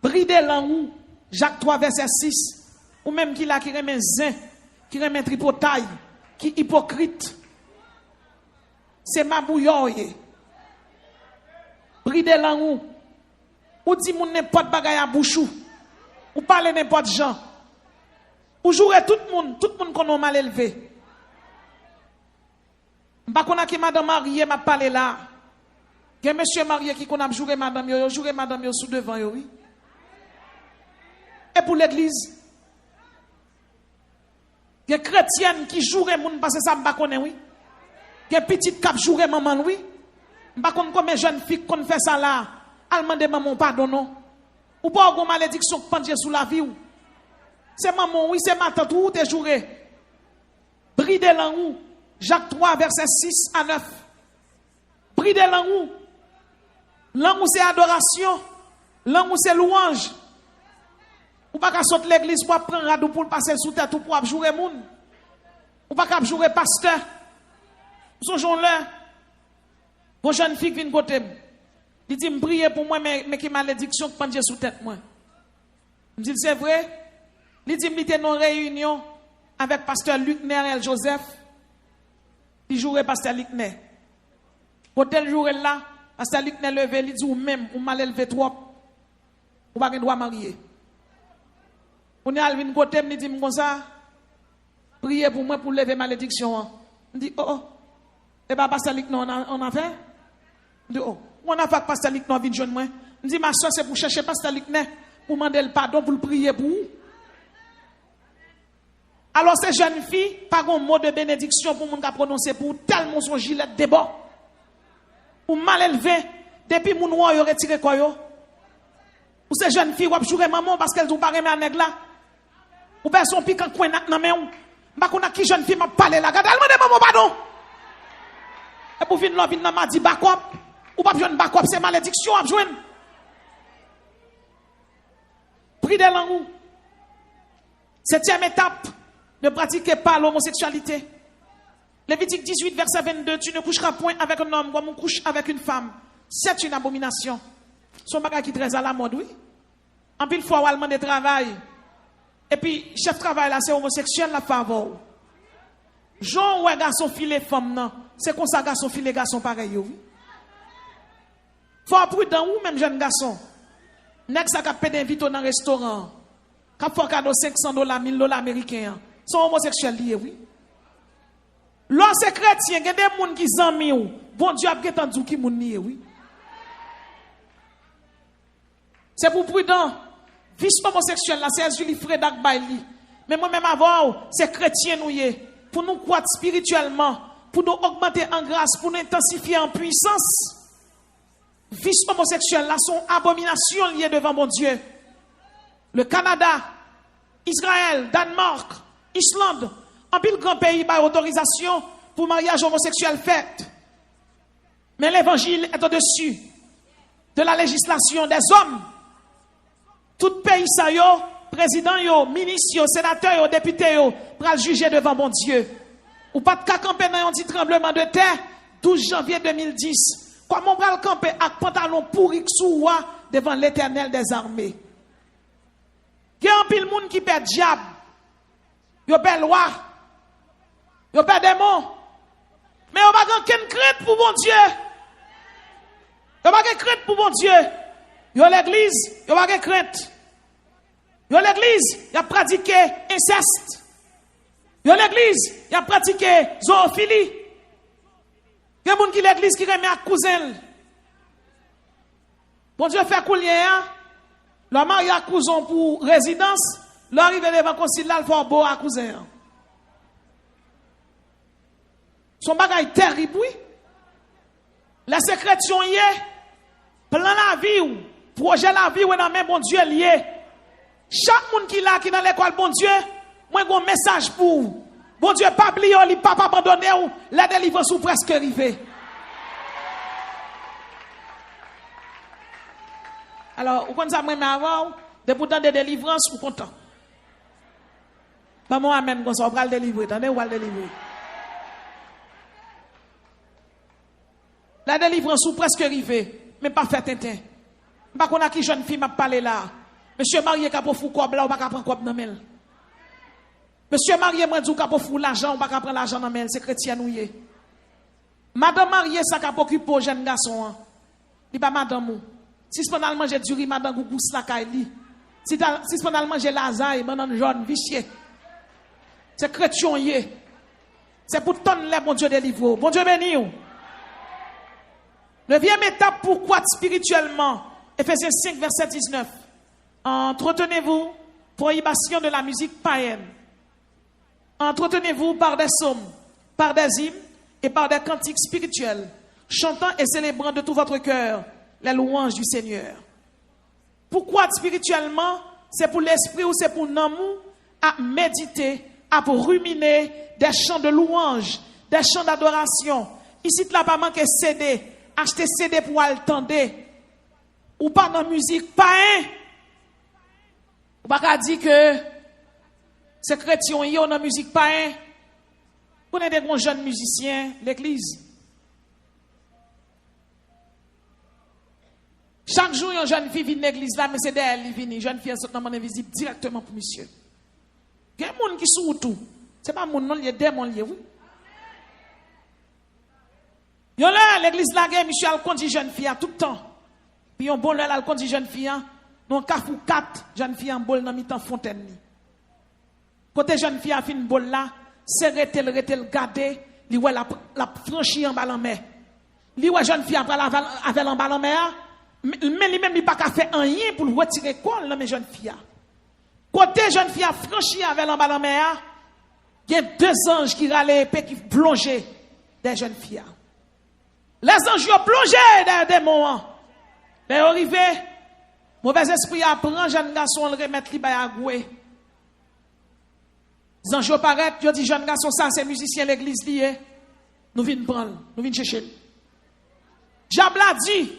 Bridez l'angle, Jacques 3, verset 6. Ou même qui remet zin, qui remet tripotaille, qui hypocrite. C'est ma bouilloye. Bridez l'angle. Ou dit moun n'importe bagaille à bouchou. Ou parlez n'importe gens. Ou jouer tout le monde qu'on a mal élevé. M'pa qu'on a qui madame mariée m'a parlé là. Il y a monsieur marié qui qu'on a joué madame yo sous devant yo oui. Et pour l'église, il y a chrétienne qui jouerait moun parce que ça m'pa connaît oui. Il y a petite cap jouerait maman oui. M'pa qu'on comme jeune fille qu'on fait ça là, elle demande maman pardon non. Ou pas avoir malédiction qui pend sous la vie ou. C'est maman oui, c'est ma tante ou t'es joué. Bridez l'angle. Jacques 3, verset 6 à 9. Bridez l'angle. L'angle c'est adoration. L'angle c'est louange. Ou pas qu'à sauter l'église pour prendre radou pour passer sous tête ou pour jouer moun. Ou pas qu'à jouer pasteur. Son jour-là, vos jeunes filles viennent côté. Il dit, priez pour moi, mais qui malédiction qui pend sous tête moi. Je dis, c'est vrai. Il dit, il était dans une réunion avec pasteur Luc Nerel Joseph. Il jouait pasteur Luc Nerel. Pour tel jour là, pasteur Luc Nerel levé, il dit, ou même, ou mal élevé trop. Ou pas de droit marier. On est allé de côté, il dit, comme ça, priez pour moi pour lever malédiction. Il dit, oh, et bien, pasteur Luc, on a fait. Il dit, oh, on a fait pasteur Luc, vite jeune moi. Il dit, ma soeur, c'est pour chercher pasteur Luc, pour demander le pardon, pour le prier pour vous. Alors, ces jeunes filles, pas un mot de bénédiction pour moun ka prononcer pour tel son gilet de bord. Ou mal élevé, depuis moun ou yo retiré quoi yo. Ou ces jeunes filles, ou jouer maman parce qu'elles ont pas remis à nèg là. Ou ben son pique en coin nan men ou. M'a qu'on a qui jeune fille m'a parlé là. Gade, elle m'a demandé maman pardon. Et pour venir là, venir m'a dit backup. Ou pas besoin backup, c'est malédiction à joindre. Pris des langues. Septième étape. Ne pratiquez pas l'homosexualité. Lévitique 18, verset 22. Tu ne coucheras point avec un homme comme on couche avec une femme. C'est une abomination. Son bagage qui est très à la mode, oui. En pile fois, on demande de travail. Et puis, chef de travail là, c'est homosexuel, la faveur. Jean ou un garçon filet femme, non. C'est comme ça, garçon filet garçon pareil, oui. Faut prudent ou même jeune garçon. Nek ça ka pédé invite dans un restaurant. Ka faut cadeau $500, $1000 américains. Sont homosexuels liés, oui. Lorsque chrétien, il y a des gens qui sont amis, bon Dieu a entendu qui moun nié, oui. C'est pour prudent. Vice homosexuel, là, c'est Julie Fredak Bailey. Mais moi-même avant, c'est chrétien nous y est. Pour nous croître spirituellement, pour nous augmenter en grâce, pour nous intensifier en puissance. Vice homosexuel, là, sont abominations liées devant mon Dieu. Le Canada, Israël, Danemark, Islande, en pile grand pays, par autorisation pour mariage homosexuel fait. Mais l'évangile est au-dessus de la législation des hommes. Tout pays, ça yo, président yo, ministre yo, sénateur yo, député yo, pour le juger devant mon Dieu. Ou pas de cas camper dans un petit tremblement de terre, 12 janvier 2010. Comment on va le camper avec pantalon pourri sous devant l'Éternel des armées? Il y a un pile monde qui perd diable. Yo perd loi. Yo perd démon. Mais on va pas aucune crainte pour mon Dieu. Yo pas de crainte pour mon Dieu. Yo l'église, yo pas de crainte. Yo l'église, y a pratiqué inceste. Yo l'église, y a pratiqué zoophilie. Il y a des gens qui l'église qui remet à cousin. Bon Dieu fait couler, hein? Le mari a cousin pour résidence, l'arrive devant le concile, là, il faut beau à cousin. Son bagage terrible, oui. La sécrétion y est, plan la vie, projet la vie, ou dans même bon Dieu lié. Chaque monde qui là, qui dans l'école, bon Dieu, moi, j'ai un message pour vous. Bon Dieu, pas oublier, il pas abandonner, la délivrance ou presque arrivée. Alors, vous connaissez moi, mais avant, de pourtant de délivrance, vous content. Maman, amen, on va le délivrer. Attendez, on va le délivrer. La délivrance ou presque arrivée, mais pas fait tintin. Pas qu'on a qui jeune fille m'a parlé là. Monsieur marié qui a pour fou cob là, on va pas prendre cob dans mel. Monsieur marié moi dit pour fou l'argent, on va pas prendre l'argent dans mel, c'est chrétien nous y. Madame mariée ça qui occupe jeune garçon. Il pas madame. Si c'est pas manger du riz madame gougou la kaili. Si c'est pas manger lasagne, madame jaune vicieux. C'est chrétien y. C'est pour ton les bon Dieu délivre. Bon Dieu béni. Neuvième étape pour croître spirituellement. Ephésiens 5 verset 19. Entretenez-vous prohibition de la musique païenne. Entretenez-vous par des psaumes, par des hymnes et par des cantiques spirituels, chantant et célébrant de tout votre cœur les louanges du Seigneur. Pourquoi spirituellement? C'est pour l'esprit ou c'est pour l'amour à méditer, à ruminer des chants de louanges, des chants d'adoration. Ici, tu n'as pas manqué CD, acheter CD pour attendre. Ou pas dans la musique païenne. Ou pas dire que c'est chrétien, il y a dans la musique païenne. Vous connaissez des bons jeunes musiciens, l'église. Chaque jour, une jeune fille vient de l'église là, mais c'est d'elle qui vient. Une jeune fille est invisible directement pour monsieur. Il y a des gens qui sont tout. Ce n'est pas mon nom, il y a des gens qui oui. Il y a l'église là, monsieur a conduit jeune fille tout le temps. Puis on bon là, elle conduit jeune fille. Non, cafou 4 jeune fille en bol dans mi-temps fontaine. Côté jeune fille a fin bol là, c'est retel garder, li ouais la franchi en bas en mer. Li ouais jeune fille après avec en bas en mer, mais lui même il pas qu'à faire rien pour retirer quoi là mes jeunes filles. Côté jeune fille a franchi avec en bas en mer, il y a deux anges qui râlaient épée qui plongeaient des jeunes filles. Les anges ont plongé dans des démons. Les arrivés, mauvais esprit apprend jeune garçon le remettre li ba agoué. Les anges paraît, yo dit jeune garçon ça c'est musicien l'église lié. Nous venons prendre, nous venons chercher. Jabla dit,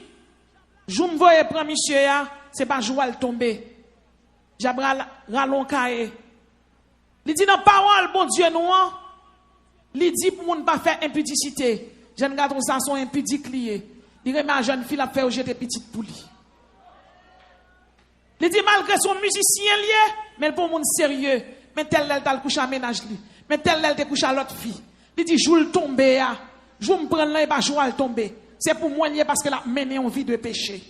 jou m'voye prend monsieur ya, c'est pas joual tomber. Jabla ralon kaé. Il dit dans parole bon Dieu nous, il dit pour moun pas faire impudicité. Jeune garçon ça sont impudiques lié. Il remet à jeune fille la faire jeter petite poulie. Il dit malgré son musicien lié, mais pour moun sérieux, mais tel elle t'a couché à ménage li, mais tel elle te couché à l'autre fille. Il dit joue le tomber ya, joue me prendre là et pas jouer le tomber. C'est pour moi lié parce que la mené en vie de péché.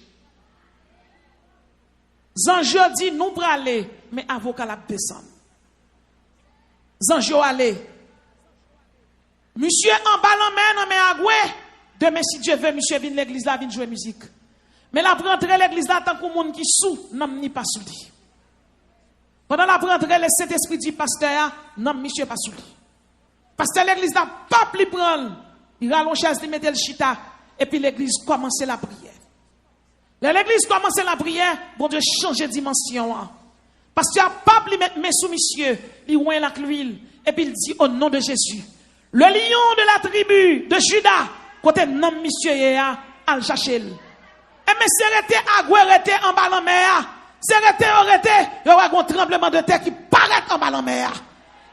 Zanjo dit nous pour aller, mais avocat la descendre. Zanjo aller. Monsieur en ballon main, mais à goué. Demain, si Dieu veut, monsieur vient l'église là, vient jouer musique. Mais la rentrer l'église là, tant qu'on monde qui sous, non, ni pas sous lui. Pendant la rentrer, le Saint-Esprit dit, pasteur, non, monsieur pas sous lui. Pasteur, l'église là, pas plus prendre. Il rallonge chaise, il met le chita, et puis l'église commence la prière. L'église commence la prière, bon Dieu, change de dimension. Pasteur, pas plus mettre mes sous monsieur, il oint la l'huile, et puis il dit, au nom de Jésus, le lion de la tribu de Juda, côté non monsieur yéa, al chercher. Et mais c'est arrêté à gouerete en bas en mer. C'est arrêté, il y aura un tremblement de terre qui paraît en bas en mer.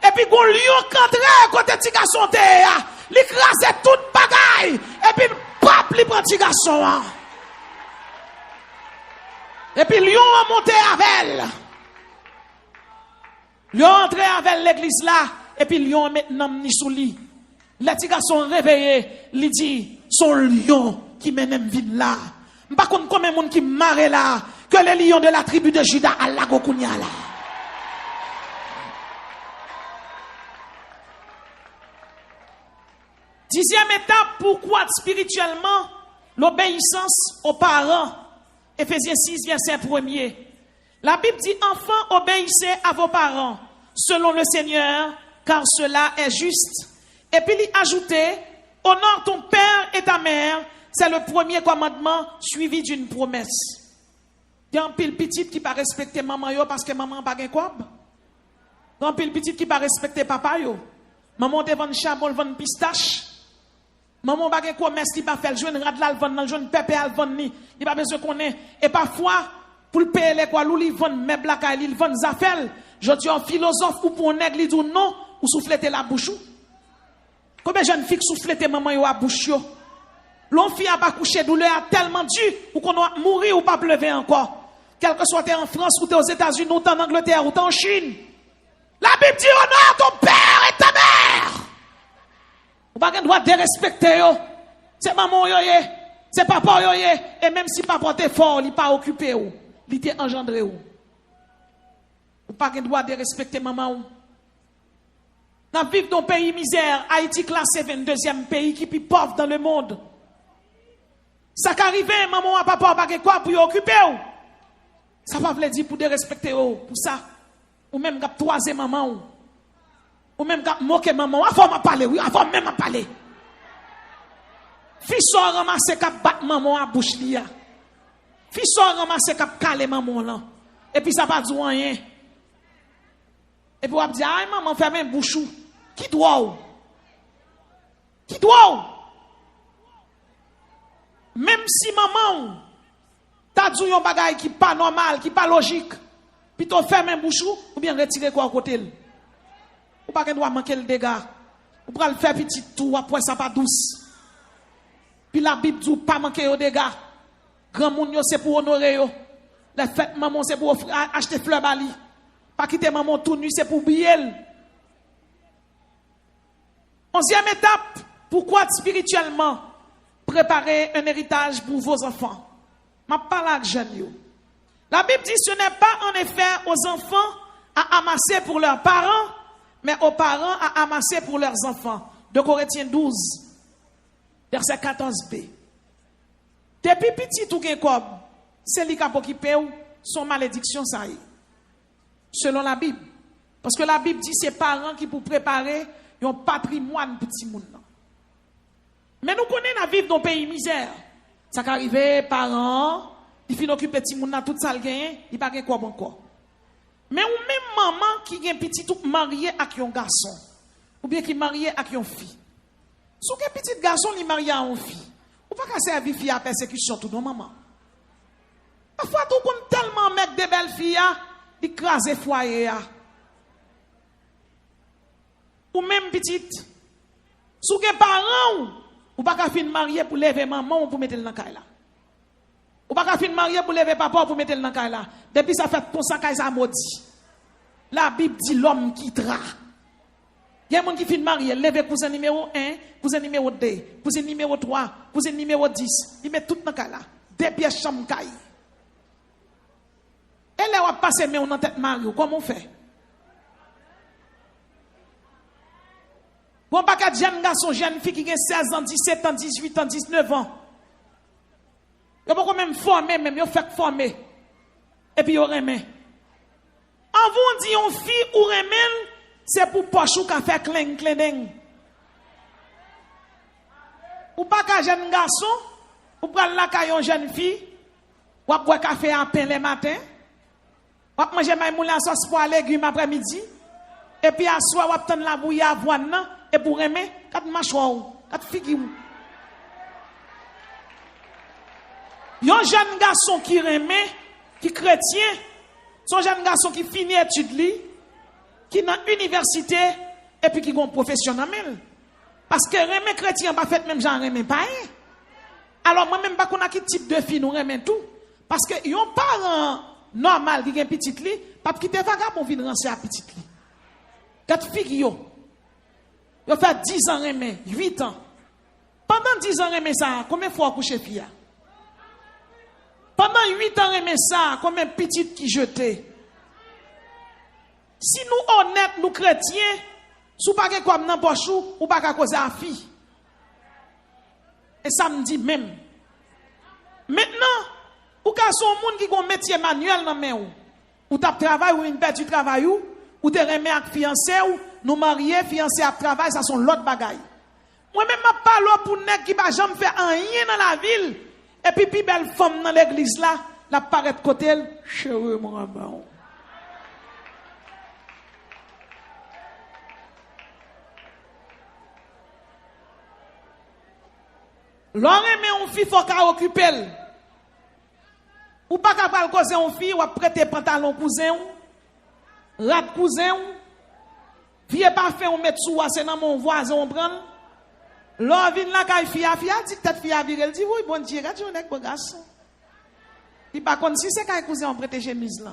Et puis gon lion cantré côté petit garçon terre, l'écraser toute bagaille et puis pas li prend petit garçon. Et puis lion a monté avec elle. Lion entré avec l'église là et puis lion maintenant ni sous lit. Les petits garçons réveillés, il dit, son lion qui mène vin là. Par contre, combien de monde qui marre là, que les lions de la tribu de Juda à la Gokounia là. Dixième étape, pourquoi spirituellement, l'obéissance aux parents. Éphésiens 6, verset 1er. La Bible dit, enfants, obéissez à vos parents, selon le Seigneur, car cela est juste. Et puis il ajoutait, honore ton père et ta mère, c'est le premier commandement suivi d'une promesse. Il y a un pile petit qui pas respecter maman yo parce que maman pas gain quoi. Il y a un pile petit qui pas respecter papa yo. Maman te vend charbon, vend pistache. Maman pas gain commerce qui pas faire joindre radla, vend joindre pépé al vend ni. Il pas besoin qu'on ait et parfois pour le payer les quoi lui vend meuble la caille, il vend zafel. Je dis un philosophe ou pour nègre il dit non ou souffleter la bouche. Combien de jeunes filles souffleter maman yo à bouche yo? L'on fille a pas couché douleur a tellement dur pour qu'on doit mourir ou pas pleuver encore. Quel que soit en France ou aux États-Unis ou en Angleterre ou en Chine. La Bible dit honore ton père et ta mère. Ou pas qu'on doit dérespecter yo. C'est maman yo yé, c'est papa yo yé et même si papa t'es fort, il pas occupé ou, il t'est engendré ou. Ou pas qu'on doit dérespecter maman ou. Nous vivons dans un pays misère, Haïti classé 22e pays qui est plus pauvre dans le monde. Ça qu'arrive, maman et papa pas quoi pour occuper ou. Ça va veut dire pour de respecter ou pour ça. Ou même cap toiser maman ou même cap moquer maman, avant m'a parler oui, avant même m'a parler. Fils so ramasser cap battre maman à bouche lia. Fils so ramasser cap caler maman là. Et puis ça pas dire rien. Et puis on dit ah maman ferme un bouchou. Qui doit ou? Qui doit ou? Même si maman t'as dit un bagage qui pas normal, qui pas logique, puis tu fermes un bouchou ou bien retirer quoi à côté. Ou pas qu'elle doit manquer le dégât. Ou pas le faire petit tout après ça pas douce. Puis la Bible dit pas manquer au dégât. Grand monde c'est pour honorer yo. La fête maman c'est pour acheter fleurs bali. Pas quitter maman tout nu c'est pour oublier. 11e étape, pourquoi spirituellement préparer un héritage pour vos enfants? Ma parole jeune. La Bible dit ce n'est pas en effet aux enfants à amasser pour leurs parents, mais aux parents à amasser pour leurs enfants. 2 Corinthiens 12, verset 14b. Depuis petit tout gen c'est li ka occupé ou son malédiction ça y est. Selon la Bible. Parce que la Bible dit c'est parents qui pour préparer un patrimoine petit monde. Mais nous connaissons la vie dans un pays misère. Ça qu'arrive parents, ils finissent occuper petit monde tout ça le gain, il pas gain quoi encore. Mais ou même maman qui gain petit tout marié avec un garçon ou bien qui marié avec une fille. Si un petit garçon il marié à une fille, ou pas qu'à servir fille à persécution tout non maman. Parfois tout qu'on tellement mettre des belles filles il crase foyer. Ou même petite, si vous avez parents, ou pas qu'à fin marier pour lever maman ou pour mettre le dans la là. Ou pas qu'à fin marier pour lever papa pour mettre le dans la là. Depuis ça fait pour ça ça maudit. La Bible dit l'homme quittera. Il y a des gens qui fin marier, lever cousin numéro 1, cousin numéro 2, cousin numéro 3, cousin numéro 10. Il met tout dans la là. Depuis chambre caille. Et là on passe mais on en tête Mario, comment on fait? Bon, pas qu'à jeunes garçons, jeunes filles qui ont 16 ans, 17 ans, 18 ans, 19 ans. Ils vont même former, même, ils fait former. Et puis ils remettent. En vous dit une fille ou remet, c'est pour pochou qu'a fait cling cleaning. Ou pas qu'à jeune garçon, ou prendre la caillon jeune fille, ou boire café à pain le matin, ou manger maïmoula à sauce pois légumes après-midi, et puis à soir, ou attendre la bouillie à avoine, et pour remettre, quatre mâchoires, quatre figures. Yon jeune garçon qui remet, qui chrétien, son jeune garçon qui finit études li, qui dans l'université, et puis qui est professionnel. Parce que remet chrétien pas fait même genre remet pas. Alors moi même pas qu'on a quel type de fille nous remet tout. Parce que yon parent normal qui a petite li, pas qui te vagabond vinn rancer à petite li. Quatre filles yo fait 10 ans remet, 8 ans. Pendant 10 ans remet ça, combien de fois coucher fille? Pendant 8 ans remet ça, combien de petites qui jetaient? Si nous honnêtes, nous chrétiens, sous pas que comme nan pochou, ou pas qu'à cause à fille. Et ça me dit même. Maintenant, ou ka son monde qui gon métier manuel dans main ou t'a travail ou une perdu travail ou te remet ak fiancé ou nous mariés fiancé à travail, ça sont l'autre bagaille. Moi même m'a parlé pour nèg qui pas jamais fait rien dans la ville et puis belle femme dans l'église là, la paraît de côté, chérie mon rabbin. L'on remet une fille, faut qu'elle occupe elle. Ou pas qu'elle cause une fille, ou prêter pantalon cousin, rat cousin, vieux parfait, on met sous, c'est dans mon voisin, on prend. L'on vient là, quand fille, dit tête fille, elle dit, oui, bon Dieu, regarde, on est bon garçon. Il pas comme si c'est quand cousin, on prête chemise là.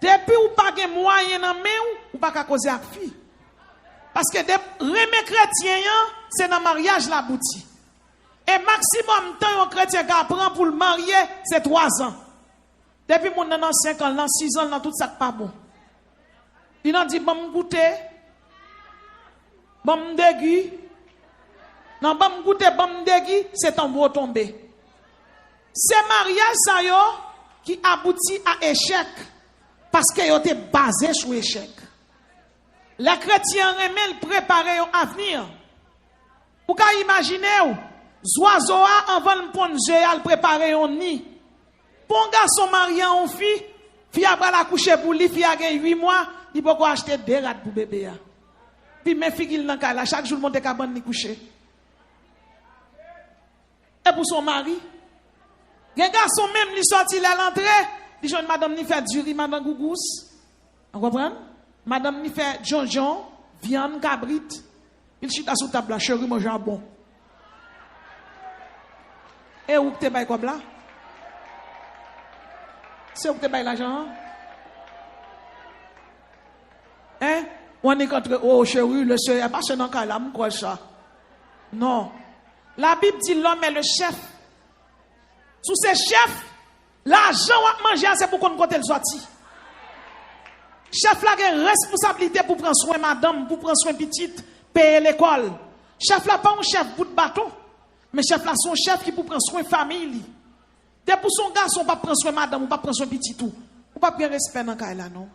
Depuis ou pas de moyen dans main, ou pas qu'à causer avec fille. Parce que remet chrétien, c'est dans le mariage la boutique. Et maximum temps un chrétien qui apprend pour le marier, c'est 3 ans. Depuis mon nan 5 ans, 6 ans, dans tout ça pas bon. Il a dit, bon me goûter, bon me dégui. Non, bon me goûter, bon me dégui, c'est en beau tomber. C'est mariage ça yo qui aboutit à échec. Parce que yo était basé sur échec. Les chrétiens remet préparer un avenir. Vous pouvez imaginer ou Zoazo avant de prendre Géal préparer un nid. Bon garçon marié en fille, fille après la coucher pour lui, fille a 8 mois, il peut acheter 2 rats pour bébé. Puis mes filles dans la chaque jour monte cabane ni coucher. Et pour son mari, un garçon même lui sorti à l'entrée, il dit madame ni fait du riz, madame gougous. Vous comprenez? Madame ni fait jonjon, viande cabrit. Il chita sous table, chérie mon jambon. Et où tu es comme là? C'est où tu es l'argent? Hein? On est contre, oh chérie, le soeur, pas ce nom là, quoi ça? Non. La Bible dit l'homme est le chef. Sous ces chefs, l'argent à manger, c'est pour qu'on côté le sorti. Chef là a une responsabilité pour prendre soin madame, pour prendre soin petite, payer l'école. Chef là pas un chef bout de bâton. Mais chef là, son chef qui pour prendre soin de famille. Dès pour son garçon, pas prendre soin de madame, ou pas prendre soin de petit tout. Ou pas bien respect dans le là, non?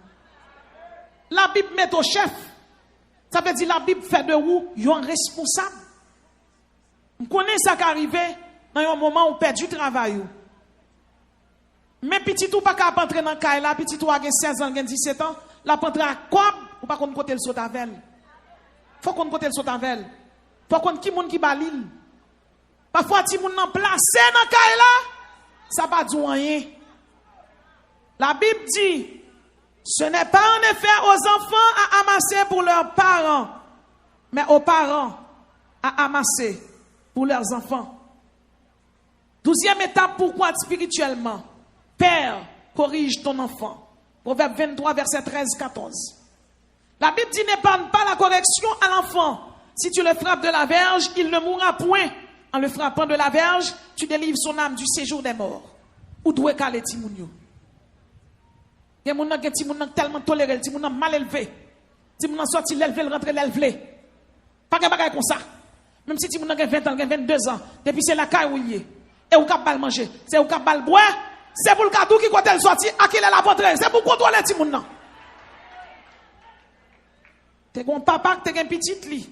La Bible met au chef. Ça veut dire la Bible fait de vous, un responsable. Vous connaissez ça qui arrive dans un moment où on perd du travail. Mais petit tout pas capable entrer dans le là, petit tout a 16 ans, 17 ans, la prendre à cob, ou pas qu'on côté le saut avec. Faut qu'on côté le saut avec. Faut qu'on qui monde qui balil. Parfois, si vous n'en placez dans le là, ça va dire rien. La Bible dit, ce n'est pas en effet aux enfants à amasser pour leurs parents, mais aux parents à amasser pour leurs enfants. 12e étape, pourquoi spirituellement? Père, corrige ton enfant. Proverbe 23, verset 13-14. La Bible dit, n'épargne pas la correction à l'enfant. Si tu le frappes de la verge, il ne mourra point. En le frappant de la verge, tu délivres son âme du séjour des morts. Ou doué calé timounio. Il y a des gens qui sont tellement tolérés, qui sont mal élevés. Qui sont sortis l'élevé, rentré l'élevé. Pas de bagaille comme ça. Même si tu as 20 ans, 22 ans, depuis c'est la caille où il est. Et où cap manger, c'est où cap boire, c'est pour le cadeau qui quand elle sorti, à qui elle la porte, c'est pour contrôler ti moun nan. T'es un papa qui t'es un petit li.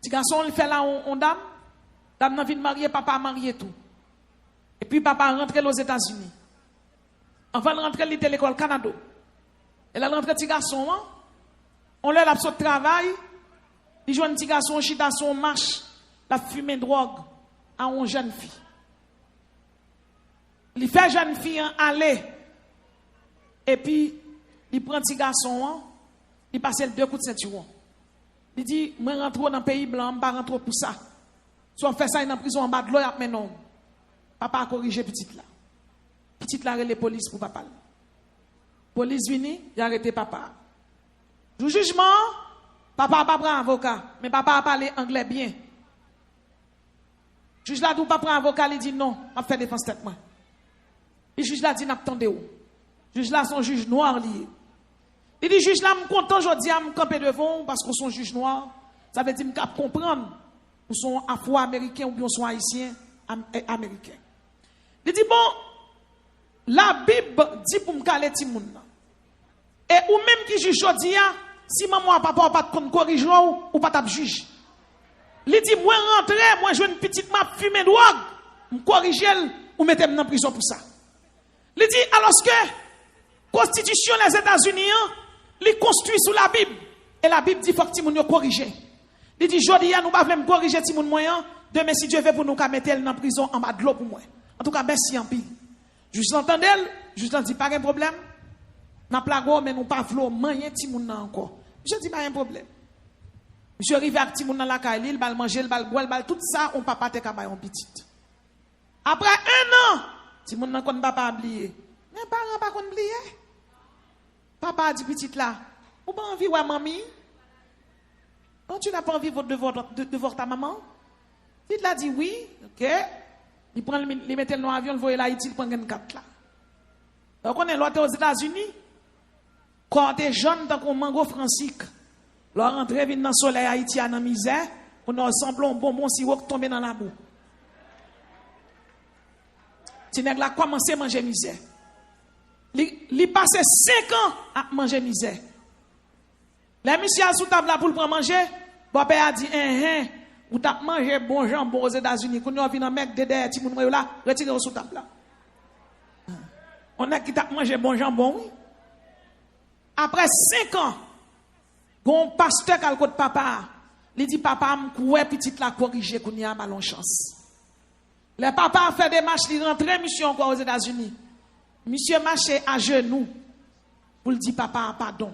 Petit garçon il fait là on dame, dame nan vinn marier, papa a marié tout. Et puis papa rentre aux États-Unis. Avant de rentrer, il était à l'école Canada. Elle a rentré petit garçon, on l'a absent de travail, il joue un petit garçon, chita son marche, la fumée drogue à une jeune fille. Il fait jeune fille aller, et puis il prend petit garçon, il passe le 2 coups de ceinture. Il dit, moi rentre dans le pays blanc, je ne vais pas rentrer pour ça. Si on fait ça dans la prison en bas de l'eau, mais non. Papa a corrigé petite là. Petite là, les police pour papa. Police vini, il a arrêté papa. Du jugement, papa n'a pas pris un avocat, mais papa a parlé anglais bien. Juge là, d'où papa prend un avocat, il dit non, je vais faire défense tête moi. Le juge là dit n'attendez où. Juge là, son juge noir lié. Il dit juge là, je suis content aujourd'hui à me camper devant parce qu'on sont juge noir. Ça veut dire que je comprendre ou sont afro-américains ou bien sont haïtiens américains. Il dit bon, la Bible dit pour me caler ti moun. Et ou même qui juge aujourd'hui, si maman ou papa pas te corriger ou pas t'a juge. Il dit moi rentrer, moi je une petite map fumer drogue, me corriger ou mettre dans prison pour ça. Il dit alors que constitution des États-Unis, il construit sous la Bible et la Bible dit faut que ti moun yo corriger. Il dit jodi nous pas voulons corriger ti moun moyen, demain si Dieu veut pour nous mettre dans prison en bas de l'eau pour moi. En tout cas merci en pile. Juste l'entendez, juste dit pas un problème. N'a plago mais nous pas vlo manger ti moun nan encore. Je dis pas un problème. Monsieur arrive avec ti moun dans la caille, il va manger, il va boire, il va tout ça, on papa te ka bay on petite. Après 1 an, ti moun nan kon papa oublié. Mais parents pas kon oublié. Papa a dit petite là, ou pas envie ouais mamie? Non, tu n'as pas envie de voir ta maman? Il a dit oui, OK. Il prend il mettait dans l'avion, il voyait là il prend une carte là. Donc on est là aux États-Unis. Quand des jeunes dans un mango francique, leur rentrée vient dans le soleil Haïti à la misère, on a semblé un bonbon si vous tombez dans la boue. Tu n'as pas commencé à manger misère. Il passe 5 ans à manger misère. Les messieurs sous table pour prendre manger, papa a dit ou t'as mangé bon jambon aux États-Unis, quand on vient dans mec dedans ti moun là, retirez sous table là. On a qui t'a mangé bon jambon oui. Après 5 ans, bon pasteur qui a le côté papa, il dit papa m'koué petite la corriger qu'on y a malon chance. Le papa a fait des marches, il rentre monsieur encore aux États-Unis. Monsieur marchait à genoux pour le dire papa pardon.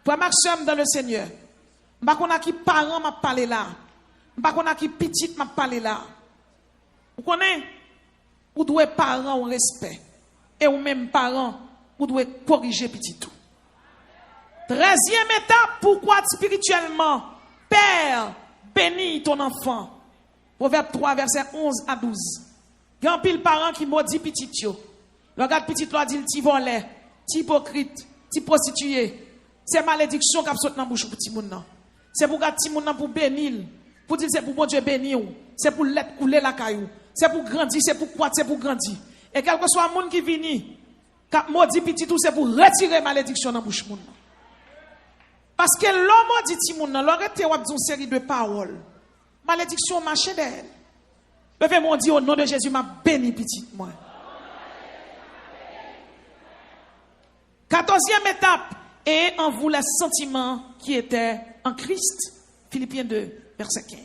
Pour maximum dans le Seigneur. M'pa qu'on a qui parents m'a parlé là. M'pa qu'on a qui petite m'a parlé là. Vous connaissez? Vous devez parents au respect et ou même parents vous devez corriger petit tout. 13e étape, pourquoi spirituellement, Père, bénis ton enfant. Proverbe 3, verset 11 à 12. Il y a un pile parent qui maudit petit yo. Regarde petit toi dit ti volé, ti hypocrite, ti prostitué. C'est malédiction qui a sauté dans la bouche pour petit moun nan. C'est pour garder petit moun nan pour bénir. Pour dire c'est pour bon Dieu bénir. C'est pour l'être couler la caillou. C'est pour grandir, c'est pour croître, c'est pour grandir. Et quel que soit le monde qui vient, quand maudit petit tout, c'est pour retirer malédiction dans la bouche moun nan. Parce que l'homme maudit petit moun nan, l'aurait été une série de paroles. Malédiction marche d'elle. Levez-moi dire au nom de Jésus, m'a béni petit moi. 14e étape. Et en vous les sentiments qui étaient en Christ. Philippiens 2, verset 15.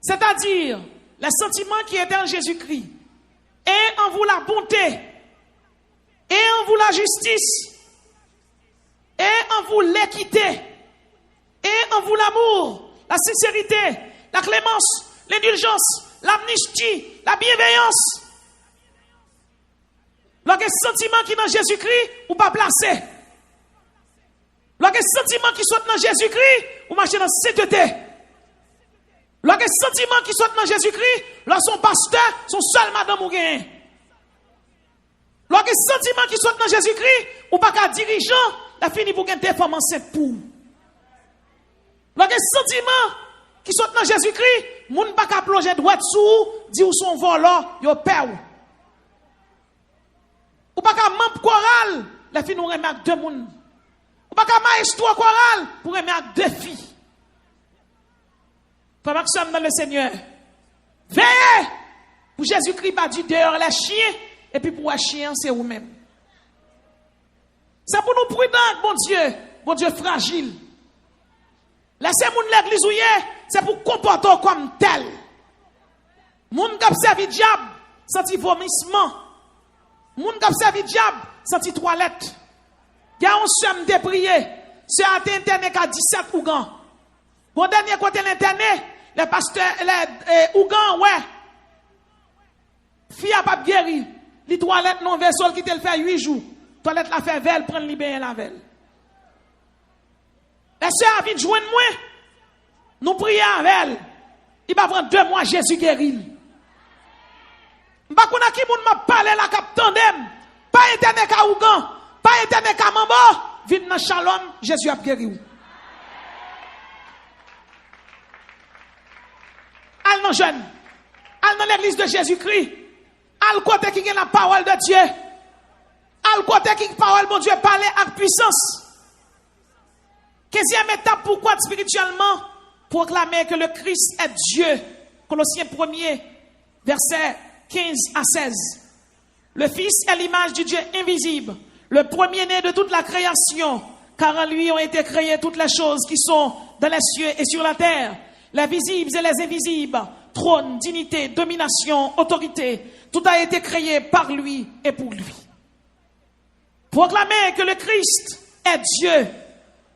C'est-à-dire, les sentiments qui étaient en Jésus-Christ. Et en vous la bonté. Et en vous la justice. Et en vous l'équité. Et en vous l'amour, la sincérité, la clémence, l'indulgence, l'amnistie, la bienveillance. Lorsque sentiment qui est dans Jésus-Christ, ou pas placé. Lorsque sentiment qui sont dans Jésus-Christ, ou marchez dans la sainteté. Lorsque sentiment qui sont dans Jésus-Christ, lorsque son pasteur, son seul madame ou gain. Lorsque sentiment qui sont dans Jésus-Christ, ou pas qu'un dirigeant, la fini pour gagner des femmes enceintes pour. Les sentiments qui sont dans Jésus-Christ, moun pas qu'à plonger droit sous, dit ou son volant, yo perd. Ou pas qu'à membre choral, la fille nous remet deux moun. Ou pas qu'à maestro choral, pour remettre deux filles. Pendant que nous sommes dans le Seigneur, veillez! Pour Jésus-Christ, pas dit dehors les chiens, et puis pour les chiens, c'est vous-même. C'est pour nous prudents, bon Dieu fragile. Laissez-moi l'église où c'est pour comporter comme tel. Moun k'ap servi diable, senti vomissement. Moun k'ap servi diable, senti toilette. Y'a un somme de prier, c'est à internet à 17 Ougan. Bon dernier côté l'internet, les pasteurs, les Ougan, ouais. Fille a pas guéri. Les toilettes non vaisseau qui te le fait 8 jours. Toilette la fait velle, prendre libérer la velle. Les sœurs viennent joindre moi. Nous prions avec elle. Il va prendre 2 mois, Jésus guérit. M'pa connait qui moun m'a parlé la cap tandem. Pas internet à Ougan, pas internet à Mambo. Vite dans Shalom, Jésus a guéri. Al non jeune. Al dans l'église de Jésus-Christ. Al côté qui a la parole de Dieu. Al côté qui parole mon Dieu parler avec puissance. 15e étape, pourquoi spirituellement proclamer que le Christ est Dieu. Colossiens 1er, verset 15 à 16. Le Fils est l'image du Dieu invisible, le premier-né de toute la création, car en lui ont été créées toutes les choses qui sont dans les cieux et sur la terre, les visibles et les invisibles, trône, dignité, domination, autorité, tout a été créé par lui et pour lui. Proclamer que le Christ est Dieu.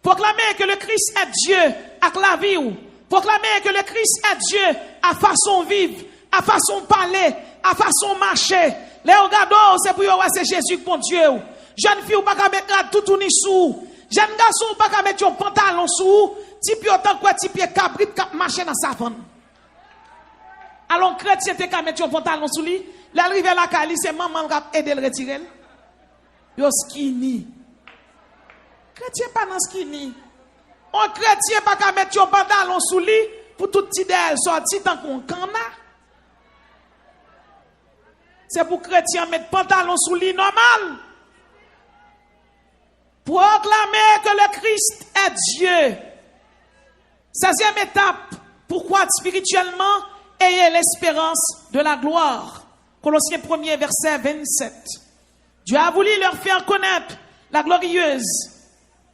Proclamer que le Christ est Dieu à la vie. Proclamer que le Christ est Dieu à façon vivre, à façon parler, à façon marcher. Les regards, c'est pour voir c'est Jésus pour Dieu. Jeune fille, ou pas qu'à mettre tout ni sous. Jeune garçon, ou pas qu'à mettre un pantalon sous. Tipi autant quoi, tipi cabrit cap marcher dans sa femme. Alors chrétien te qu'à mettre un pantalon sous lui. L'arrivée à la Cali, c'est maman qui a aidé le retirer. Yo skinny. Chrétien pas dans skinny. Un chrétien pas qu'à mettre un pantalon sous lui pour tout petit d'elle sorti tant qu'on cana. C'est pour chrétien mettre pantalon sous lui normal. Proclamer que le Christ est Dieu. 16e étape. Pourquoi spirituellement ayez l'espérance de la gloire. Colossiens 1er verset 27. Dieu a voulu leur faire connaître la glorieuse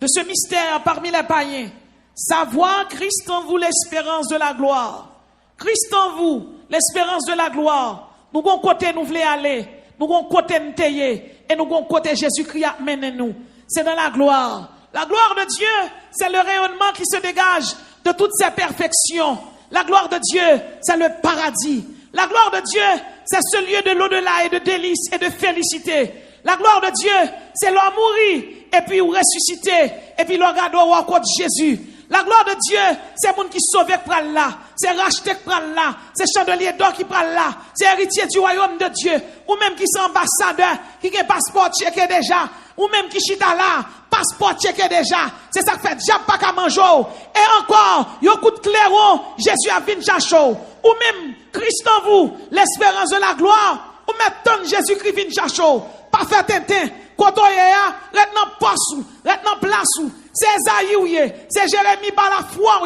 de ce mystère parmi les païens. Savoir Christ en vous l'espérance de la gloire. Christ en vous l'espérance de la gloire. Nous avons côté nous voulons aller. Nous avons côté nous tailler. Et nous avons côté Jésus-Christ a mené nous. C'est dans la gloire. La gloire de Dieu, c'est le rayonnement qui se dégage de toutes ses perfections. La gloire de Dieu, c'est le paradis. La gloire de Dieu, c'est ce lieu de l'au-delà et de délices et de félicité. La gloire de Dieu, c'est l'homme mourir et puis ressusciter et puis le regarder au côté de Jésus. La gloire de Dieu, c'est monde qui sauve qui prend là, c'est racheté qui prend là, c'est chandelier d'or qui prend là, c'est héritier du royaume de Dieu, ou même qui sont ambassadeur, qui a passeport checké déjà, ou même qui chita là, passeport checké déjà. C'est ça que fait diable pas qu'à manger. Et encore, yo coup de clairon, Jésus a venu chercher. Ou même Christ en vous, l'espérance de la gloire, ou même ton Jésus-Christ vient chercher. Pas faire tintin, quand on est là, retenant poste, retenant place, c'est Esaïe, c'est Jérémie par la foi,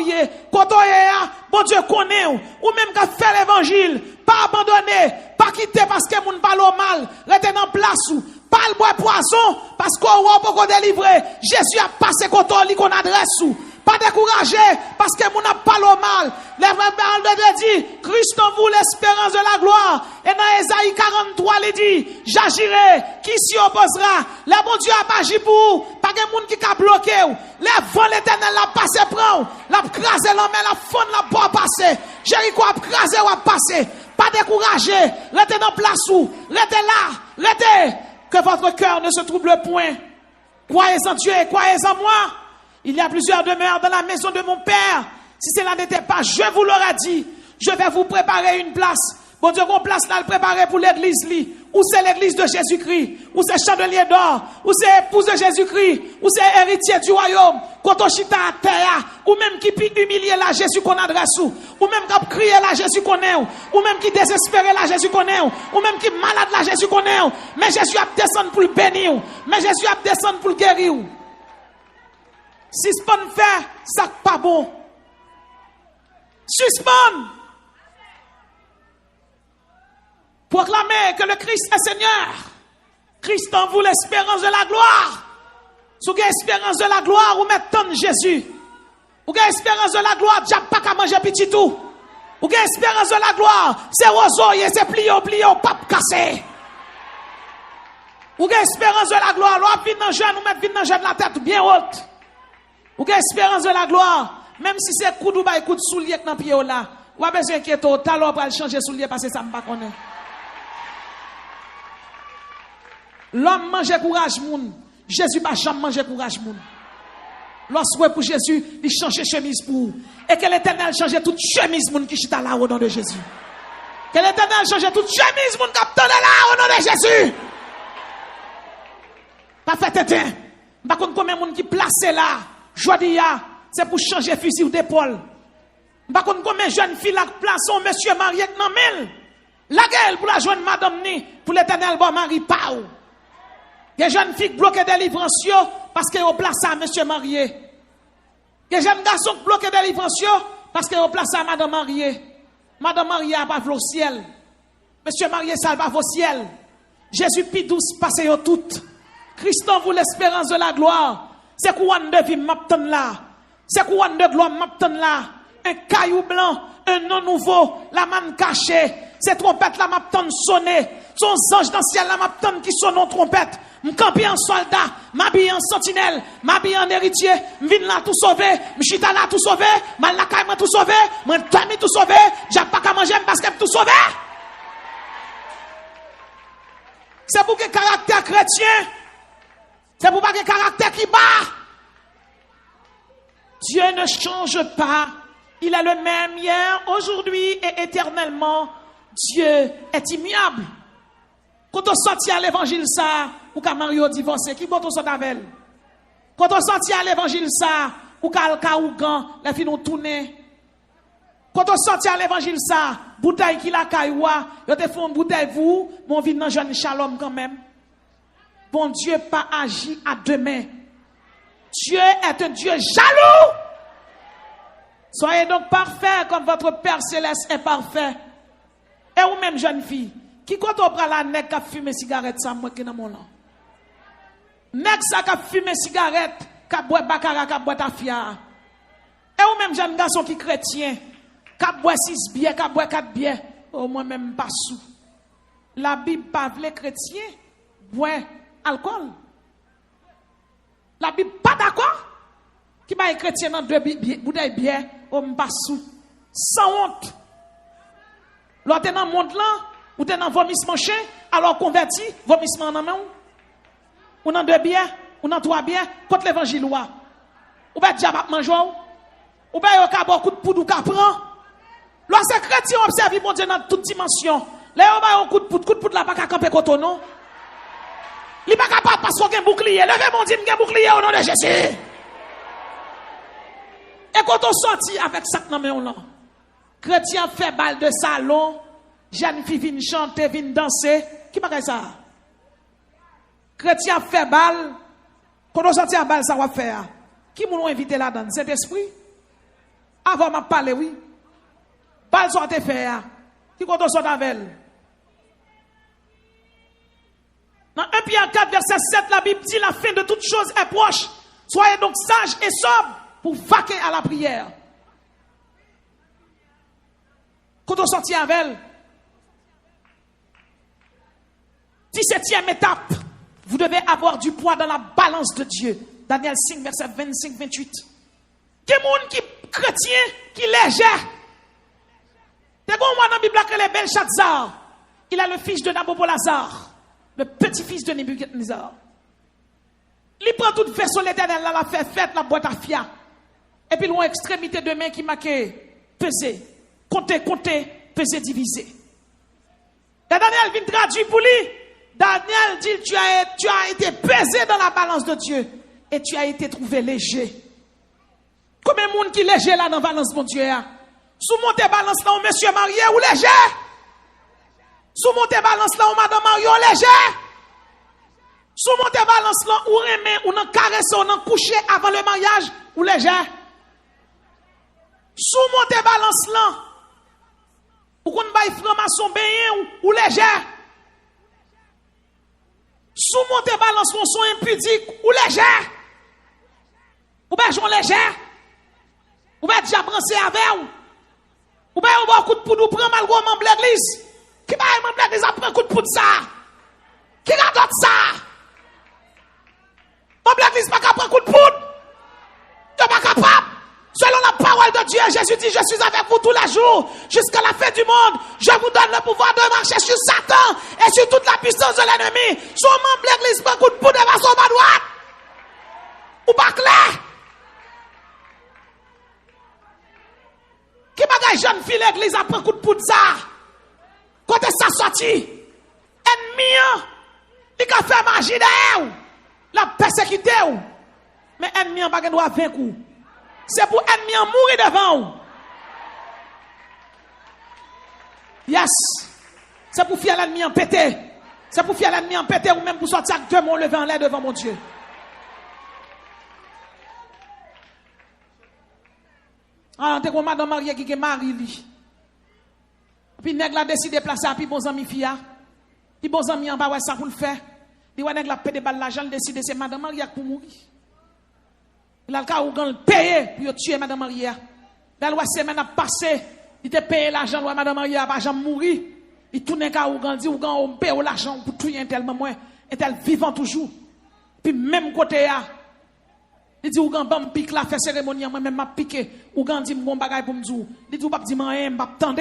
quand on est là, bon Dieu connaît, ou même qu'à faire l'évangile, pas abandonner, pas quitter parce que moun parle au mal, retenant place, pas le bois poisson, parce qu'on va pas délivrer, Jésus a passé quand on qu'on adresse, pas décourager, parce que moun a parlé au mal, les vraies paroles de Dieu dit, Christ en vous l'espérance de la gloire, et dans Esaïe 43, il dit, j'agirai, qui s'y opposera, le bon Dieu a pas agi pour, pas de moun qui a bloqué, les vents l'éternel l'a passé prend, l'a crasé l'homme, la faune l'a pas passé, Jéricho a crasé ou a passé, pas décourager, restez dans place ou, restez là, restez, que votre cœur ne se trouble point, croyez en Dieu et croyez en moi. Il y a plusieurs demeures dans la maison de mon Père. Si cela n'était pas, je vous l'aurais dit. Je vais vous préparer une place. Bon Dieu, qu'on place là, le préparer pour l'église, ou c'est l'église de Jésus-Christ, ou c'est chandelier d'or, ou c'est épouse de Jésus-Christ, ou c'est héritier du royaume, quand on chita à terre, ou même qui peut humilier la Jésus qu'on adresse, ou même qui crier la Jésus qu'on est, ou même qui désespéré la Jésus qu'on est, ou même qui malade la Jésus qu'on est, mais Jésus a descendu pour le bénir, mais Jésus a descendu pour le guérir. Suspend fait, ça pas bon. Suspend. Proclamez que le Christ est Seigneur. Christ en vous l'espérance de la gloire. Si vous avez l'espérance de la gloire, vous mettez Jésus. Vous avez l'espérance de la gloire, diable pas qu'à manger petit tout. Vous avez l'espérance de la gloire, c'est roseau, c'est plié, pape cassé. Vous avez l'espérance de la gloire, l'on vient dans le jeune, nous mettons dans le jeune la tête bien haute. Vous avez l'espérance de la gloire, même si c'est coup de bail, coup de soulier dans le pied là. Vous avez besoin d'inquiéter, talon pour changer soulier parce que ça ne me connaît. L'homme mange courage moun. Jésus pas jamais manger courage moun. Lorsque pour Jésus, il change chemise pour. Et que l'Éternel change toute chemise moun qui chita là au nom de Jésus. Que l'Éternel change toute chemise moun qui là au nom de Jésus. Pas fait tétin. Par contre combien moun qui placé là, jodia, c'est pour changer fusil d'épaule. Par contre combien jeune fille là placent monsieur marié nan mille. La gueule pour la joindre madame ni pour l'Éternel bon mari pa ou. Les jeunes filles bloquées des livrances parce qu'elles ont placé à monsieur marié. Les jeunes garçons bloqués des livrances parce qu'elles ont placé à madame mariée. Madame mariée a pas au ciel. Monsieur marié ça va au ciel. Jésus pis douce passez au tout. Christ en vous l'espérance de la gloire. C'est couronne de vie m'attend là. C'est couronne de gloire m'attend là. Un caillou blanc, un nom nouveau, la manne cachée. Ces trompettes là m'attend sonner. Son ange dans le ciel là m'attend qui sonne en trompette. M'camper en soldat, m'habiller en sentinelle, m'habiller en héritier, m'vin là tout sauver, m'chita là tout sauver, mal la caille tout sauver, m'tami tout sauver, j'ai pas qu'à manger parce que tout sauver. C'est pour que caractère chrétien, c'est pour pas que caractère qui bat. Dieu ne change pas, il est le même hier, aujourd'hui et éternellement. Dieu est immuable. Quand on sortit à l'évangile ça, ou qu'à Mario divorcé, qui botte son avec? Quand on sortit à l'évangile ça, ou qu'à Kaougan, les filles ont tourné. Quand on sortit à l'évangile ça, bouteille qui la cailloua, yo te font bouteille vous, mon vie dans jeune shalom quand même. Bon Dieu pas agi à demain. Dieu est un Dieu jaloux. Soyez donc parfaits comme votre Père céleste est parfait. Et vous même jeune fille, qui quand on prend la nègre qui a fumé cigarette, ça moi qui dans mon nom. Nègre ça qui a fumé cigarette, qui a boit baccarat, qui a boit tafia. Et ou même jeune garçon qui chrétien, qui a boit 6 bières, qui a boit 4 bières, au moins même pas sous. La Bible parle les chrétiens boit alcool. La Bible pas d'accord. Qui va chrétien dans 2 bouteilles de bière, au même pas sous. Sans honte. L'autre dans le monde là, ou t'es dans vomissement chien, alors converti, vomissement en main ou dans 2 bières, ou dans 3 bières, contre l'évangile ou bien diable manger ou bien il y a beaucoup de poudre ou prend. Lorsque chrétien observe mon Dieu dans toute dimension, là il y a un coup de poudre là pas qu'à camper côté non. Il pas capable parce qu'il y a un bouclier. Levez mon Dieu, il y a un bouclier au nom de Jésus. Et quand on sortit avec ça dans main là, chrétien fait balle de salon, jeune fille vient chanter, vient danser. Qui m'a fait ça? Chrétien fait balle. Quand on sortit à balle, ça va faire. Qui m'a invité là-dedans? Saint-Esprit? Avant m'a parlé, oui. Balle sortait faire. Qui quand on sort avec elle? Dans 1 Pierre 4, verset 7, la Bible dit la fin de toutes choses est proche. Soyez donc sages et sobres pour vaquer à la prière. Quand on sortit avec elle, 17e étape, vous devez avoir du poids dans la balance de Dieu. Daniel 5, verset 25-28. Qui est monde qui chrétien, qui léger. C'est bon, moi dans la Bible, que les Belshazzar, il a le fils de Nabopolassar, le petit-fils de Nebuchadnezzar. Il prend toute version l'éternel, la fait fête, la boîte à fia. Et puis, l'on extrémité de main qui marque peser, compter, peser, diviser. Et Daniel vient traduire pour lui. Daniel dit, tu as été pesé dans la balance de Dieu et tu as été trouvé léger. Combien de monde qui est léger là dans la balance, mon Dieu? Sous montez balance là, monsieur marié ou léger? Sous montez balance là, madame mariée ou léger? Sous montez balance là, ou remet, ou non caresse, ou non couché avant le mariage ou léger? Sous montez balance là, ou qu'on baille franc-maçon bien ou léger? Sous montez balance mon son impudique ou léger? Ou bien j'en léger? Ou bien déjà brancé avec ou bien on va un coup de poudre ou prend mal gros membre l'église? Qui va membre l'église après un coup de poudre ça? Qui regarde ça? Membre l'église pas capable un coup de poudre? Tu pas capable? Selon la parole de Dieu, Jésus dit, je suis avec vous tous les jours, jusqu'à la fin du monde. Je vous donne le pouvoir de marcher sur Satan et sur toute la puissance de l'ennemi. Son membre l'église prend un coup de poudre devant son bas droite. Ou pas clair? Qui bagaille jeune fille l'église après un coup de poudre ça? Côté ça sorti? Ennemi, il a fait magie derrière, la persécuté. Mais ennemi, il doit vaincre. C'est pour ennemi mourir devant. Yes. C'est pour faire l'ennemi en péter. C'est pour faire l'ennemi en péter ou même pour sortir avec deux mots levé en l'air devant mon Dieu. Alors, t'es comme madame mariée qui est mariée. Puis, nèg la décidé de placer à puis bon ami fia. Puis bon ami en bas, ouais, ça pour le faire. Puis, ouais, nèg la pédé balle l'argent, décidé c'est madame mariée pour mourir. Il a le cas où il paye pour tuer madame Maria. Dans la semaine a passé, il te paye l'argent de madame Maria, pas jamais mourir. Il tourne cas où il dit où on paye l'argent pour tuer un tel maman, un tel vivant toujours. Puis même côté là, il dit où on pique la fait cérémonie moi même m'a piqué. Où on dit mon bagage pour me dire. Il dit ou pas dire rien, m'a attendre.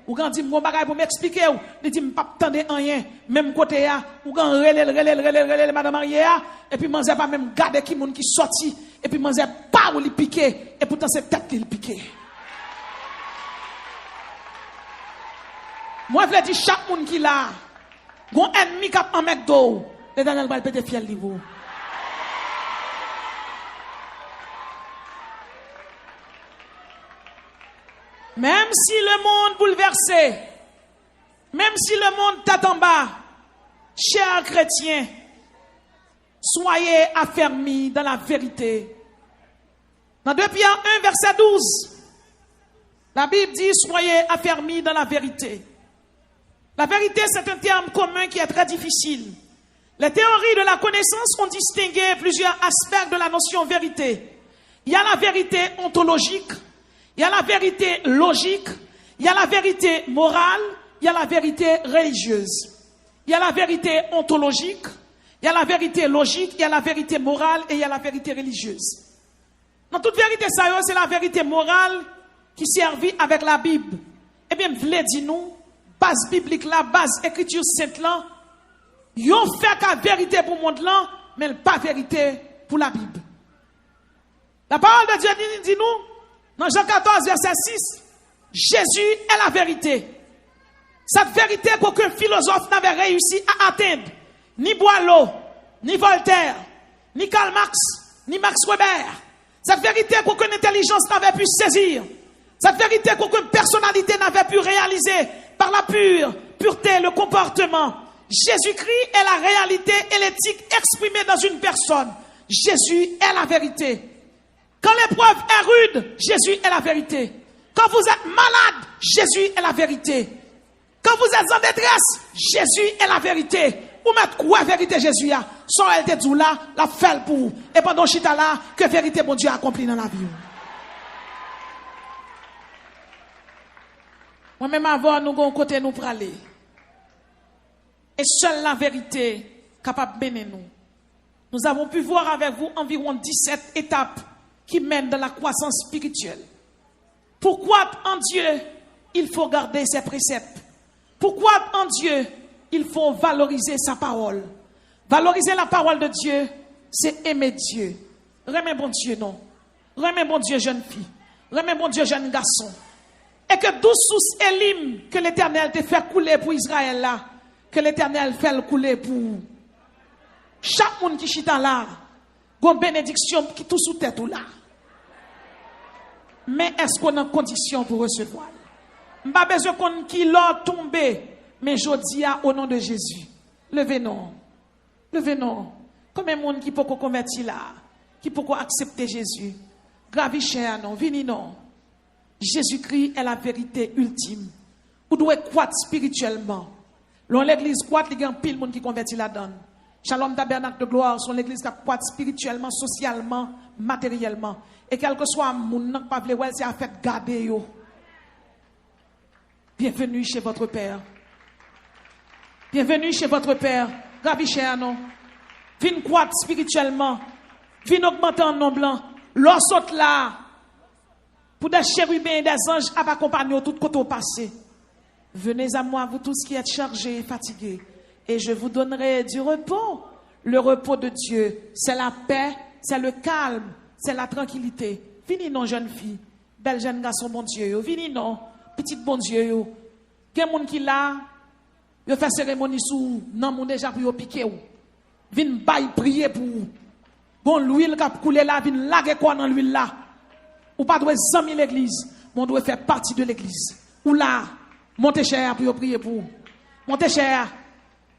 Ou on dit mon bagage pour m'expliquer. Il dit m'pas attendre rien. Même côté là, où on relève madame Maria et puis manzer pas même garder qui monde qui sorti. Et puis, manzer pas où il piqué. Et pourtant, c'est tête qu'il piqué. Moi, je veux dire, chaque monde qui l'a, un ennemi qui a un mec d'eau, les Daniel va péter fiel niveau. Même si le monde bouleversé, même si le monde tête en bas, chers chrétiens, soyez affermis dans la vérité. Dans 2 Pierre 1, verset 12, la Bible dit, soyez affermis dans la vérité. La vérité, c'est un terme commun qui est très difficile. Les théories de la connaissance ont distingué plusieurs aspects de la notion vérité. Il y a la vérité ontologique, il y a la vérité logique, il y a la vérité morale, il y a la vérité religieuse. Il y a la vérité ontologique, il y a la vérité logique, il y a la vérité morale et il y a la vérité religieuse. Dans toute vérité, ça c'est la vérité morale qui servit avec la Bible. Eh bien, vous voulez dire nous, base biblique, la base écriture sainte là, yon fait qu'à vérité pour le monde là, mais pas vérité pour la Bible. La parole de Dieu dit nous, dans Jean 14, verset 6, Jésus est la vérité. Cette vérité qu'aucun philosophe n'avait réussi à atteindre. Ni Boileau, ni Voltaire, ni Karl Marx, ni Max Weber. Cette vérité qu'aucune intelligence n'avait pu saisir. Cette vérité qu'aucune personnalité n'avait pu réaliser par la pureté, le comportement. Jésus-Christ est la réalité et l'éthique exprimée dans une personne. Jésus est la vérité. Quand l'épreuve est rude, Jésus est la vérité. Quand vous êtes malade, Jésus est la vérité. Quand vous êtes en détresse, Jésus est la vérité. Ou mettre quoi vérité Jésus a? Sans elle te dit là, la fait pour vous. Et pendant chita là, que vérité mon Dieu a accompli dans la vie. Moi-même avant, nous avons côté nous pour aller. Et seule la vérité capable de bénir nous. Nous avons pu voir avec vous environ 17 étapes qui mènent dans la croissance spirituelle. Pourquoi en Dieu, il faut garder ses préceptes? Pourquoi en Dieu, il faut valoriser sa parole? Valoriser la parole de Dieu, c'est aimer Dieu. Remets bon Dieu, non. Remets bon Dieu, jeune fille. Remets bon Dieu, jeune garçon. Et que 12 sources Élim que l'Éternel te fait couler pour Israël là, Que l'Éternel fait le couler pour chaque monde qui chita là. Gon bénédiction qui tout sous tête ou là. Mais est-ce qu'on a condition pour recevoir? M'pas besoin qu'on qui l'a tombé. Mais je dis au nom de Jésus. Levez non. Levez non. Combien de monde qui peut convertir là? Qui peut accepter Jésus? Gravi cher non. Vini non. Jésus-Christ est la vérité ultime. Vous devez croître spirituellement. L'église croît, il y a un pile de monde qui convertit là-dedans. Shalom Tabernacle de gloire, sont l'église qui croît spirituellement, socialement, matériellement. Et quel que soit le monde, pas vle wel, c'est à faire garder yo. Bienvenue chez votre Père. Bienvenue chez votre Père. Gravi cher non. Vin croître spirituellement. Vin augmenter en nom blanc. L'autre là. Pour des chérubins et des anges à accompagner tout côté au passé. Venez à moi, vous tous qui êtes chargés et fatigués, et je vous donnerai du repos. Le repos de Dieu, c'est la paix, c'est le calme, c'est la tranquillité. Vini non, jeune fille, belle jeune garçon, bon Dieu. Vini non, petite bon Dieu. Il y a des gens qui là, ils font cérémonie sous, non, mon déjà pour piquer. Vini bail prier pour vous. Bon, l'huile qui a coulé là, vini laguer quoi dans l'huile là. Ou pas doit s'amener l'église, mais on doit faire partie de l'église. Ou là, montez cher pour prier pour vous. Montez cher.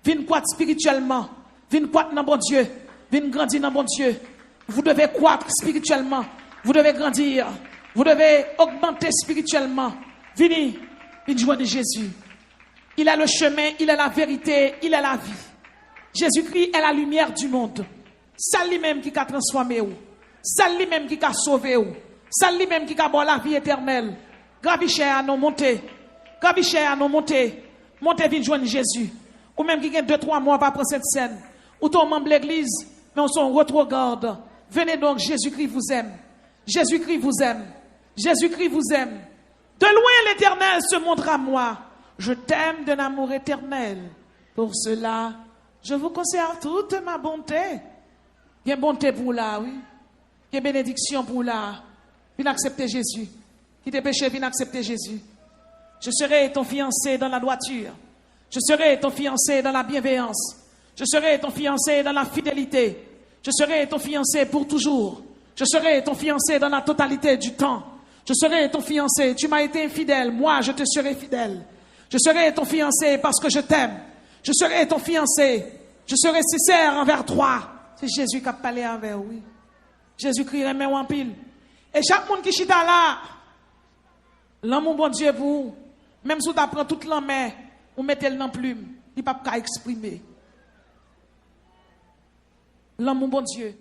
Viens croître spirituellement. Viens croître dans bon Dieu. Viens grandir dans bon Dieu. Vous devez croître spirituellement. Vous devez grandir. Vous devez augmenter spirituellement. Venez. Venez joindre Jésus. Il est le chemin, il est la vérité, il est la vie. Jésus-Christ est la lumière du monde. C'est lui-même qui a transformé vous. C'est lui-même qui a sauvé vous. C'est lui-même qui a bon la vie éternelle. Gravi cher à nous monter. Gravi cher à nous monter. Montez vite joindre Jésus. Ou même qui a 2-3 mois pas prendre cette scène. Ou ton membre de l'église, mais on s'en regarde. Venez donc, Jésus-Christ vous aime. Jésus-Christ vous aime. Jésus-Christ vous aime. De loin l'Éternel se montre à moi. Je t'aime d'un amour éternel. Pour cela, je vous conserve toute ma bonté. Il y a bonté pour là, oui. Il y a bénédiction pour là. Viens accepter Jésus. Qui te péché, viens accepter Jésus. Je serai ton fiancé dans la droiture. Je serai ton fiancé dans la bienveillance. Je serai ton fiancé dans la fidélité. Je serai ton fiancé pour toujours. Je serai ton fiancé dans la totalité du temps. Je serai ton fiancé. Tu m'as été infidèle. Moi, je te serai fidèle. Je serai ton fiancé parce que je t'aime. Je serai ton fiancé. Je serai sincère envers toi. C'est Jésus qui a parlé avec oui. Jésus-Christ remet en pile. Et chaque monde qui chita là, l'amour bon Dieu pour vous, même si vous apprenez toute la main, vous mettez le dans plume, il ne peut pas exprimer. L'amour bon Dieu.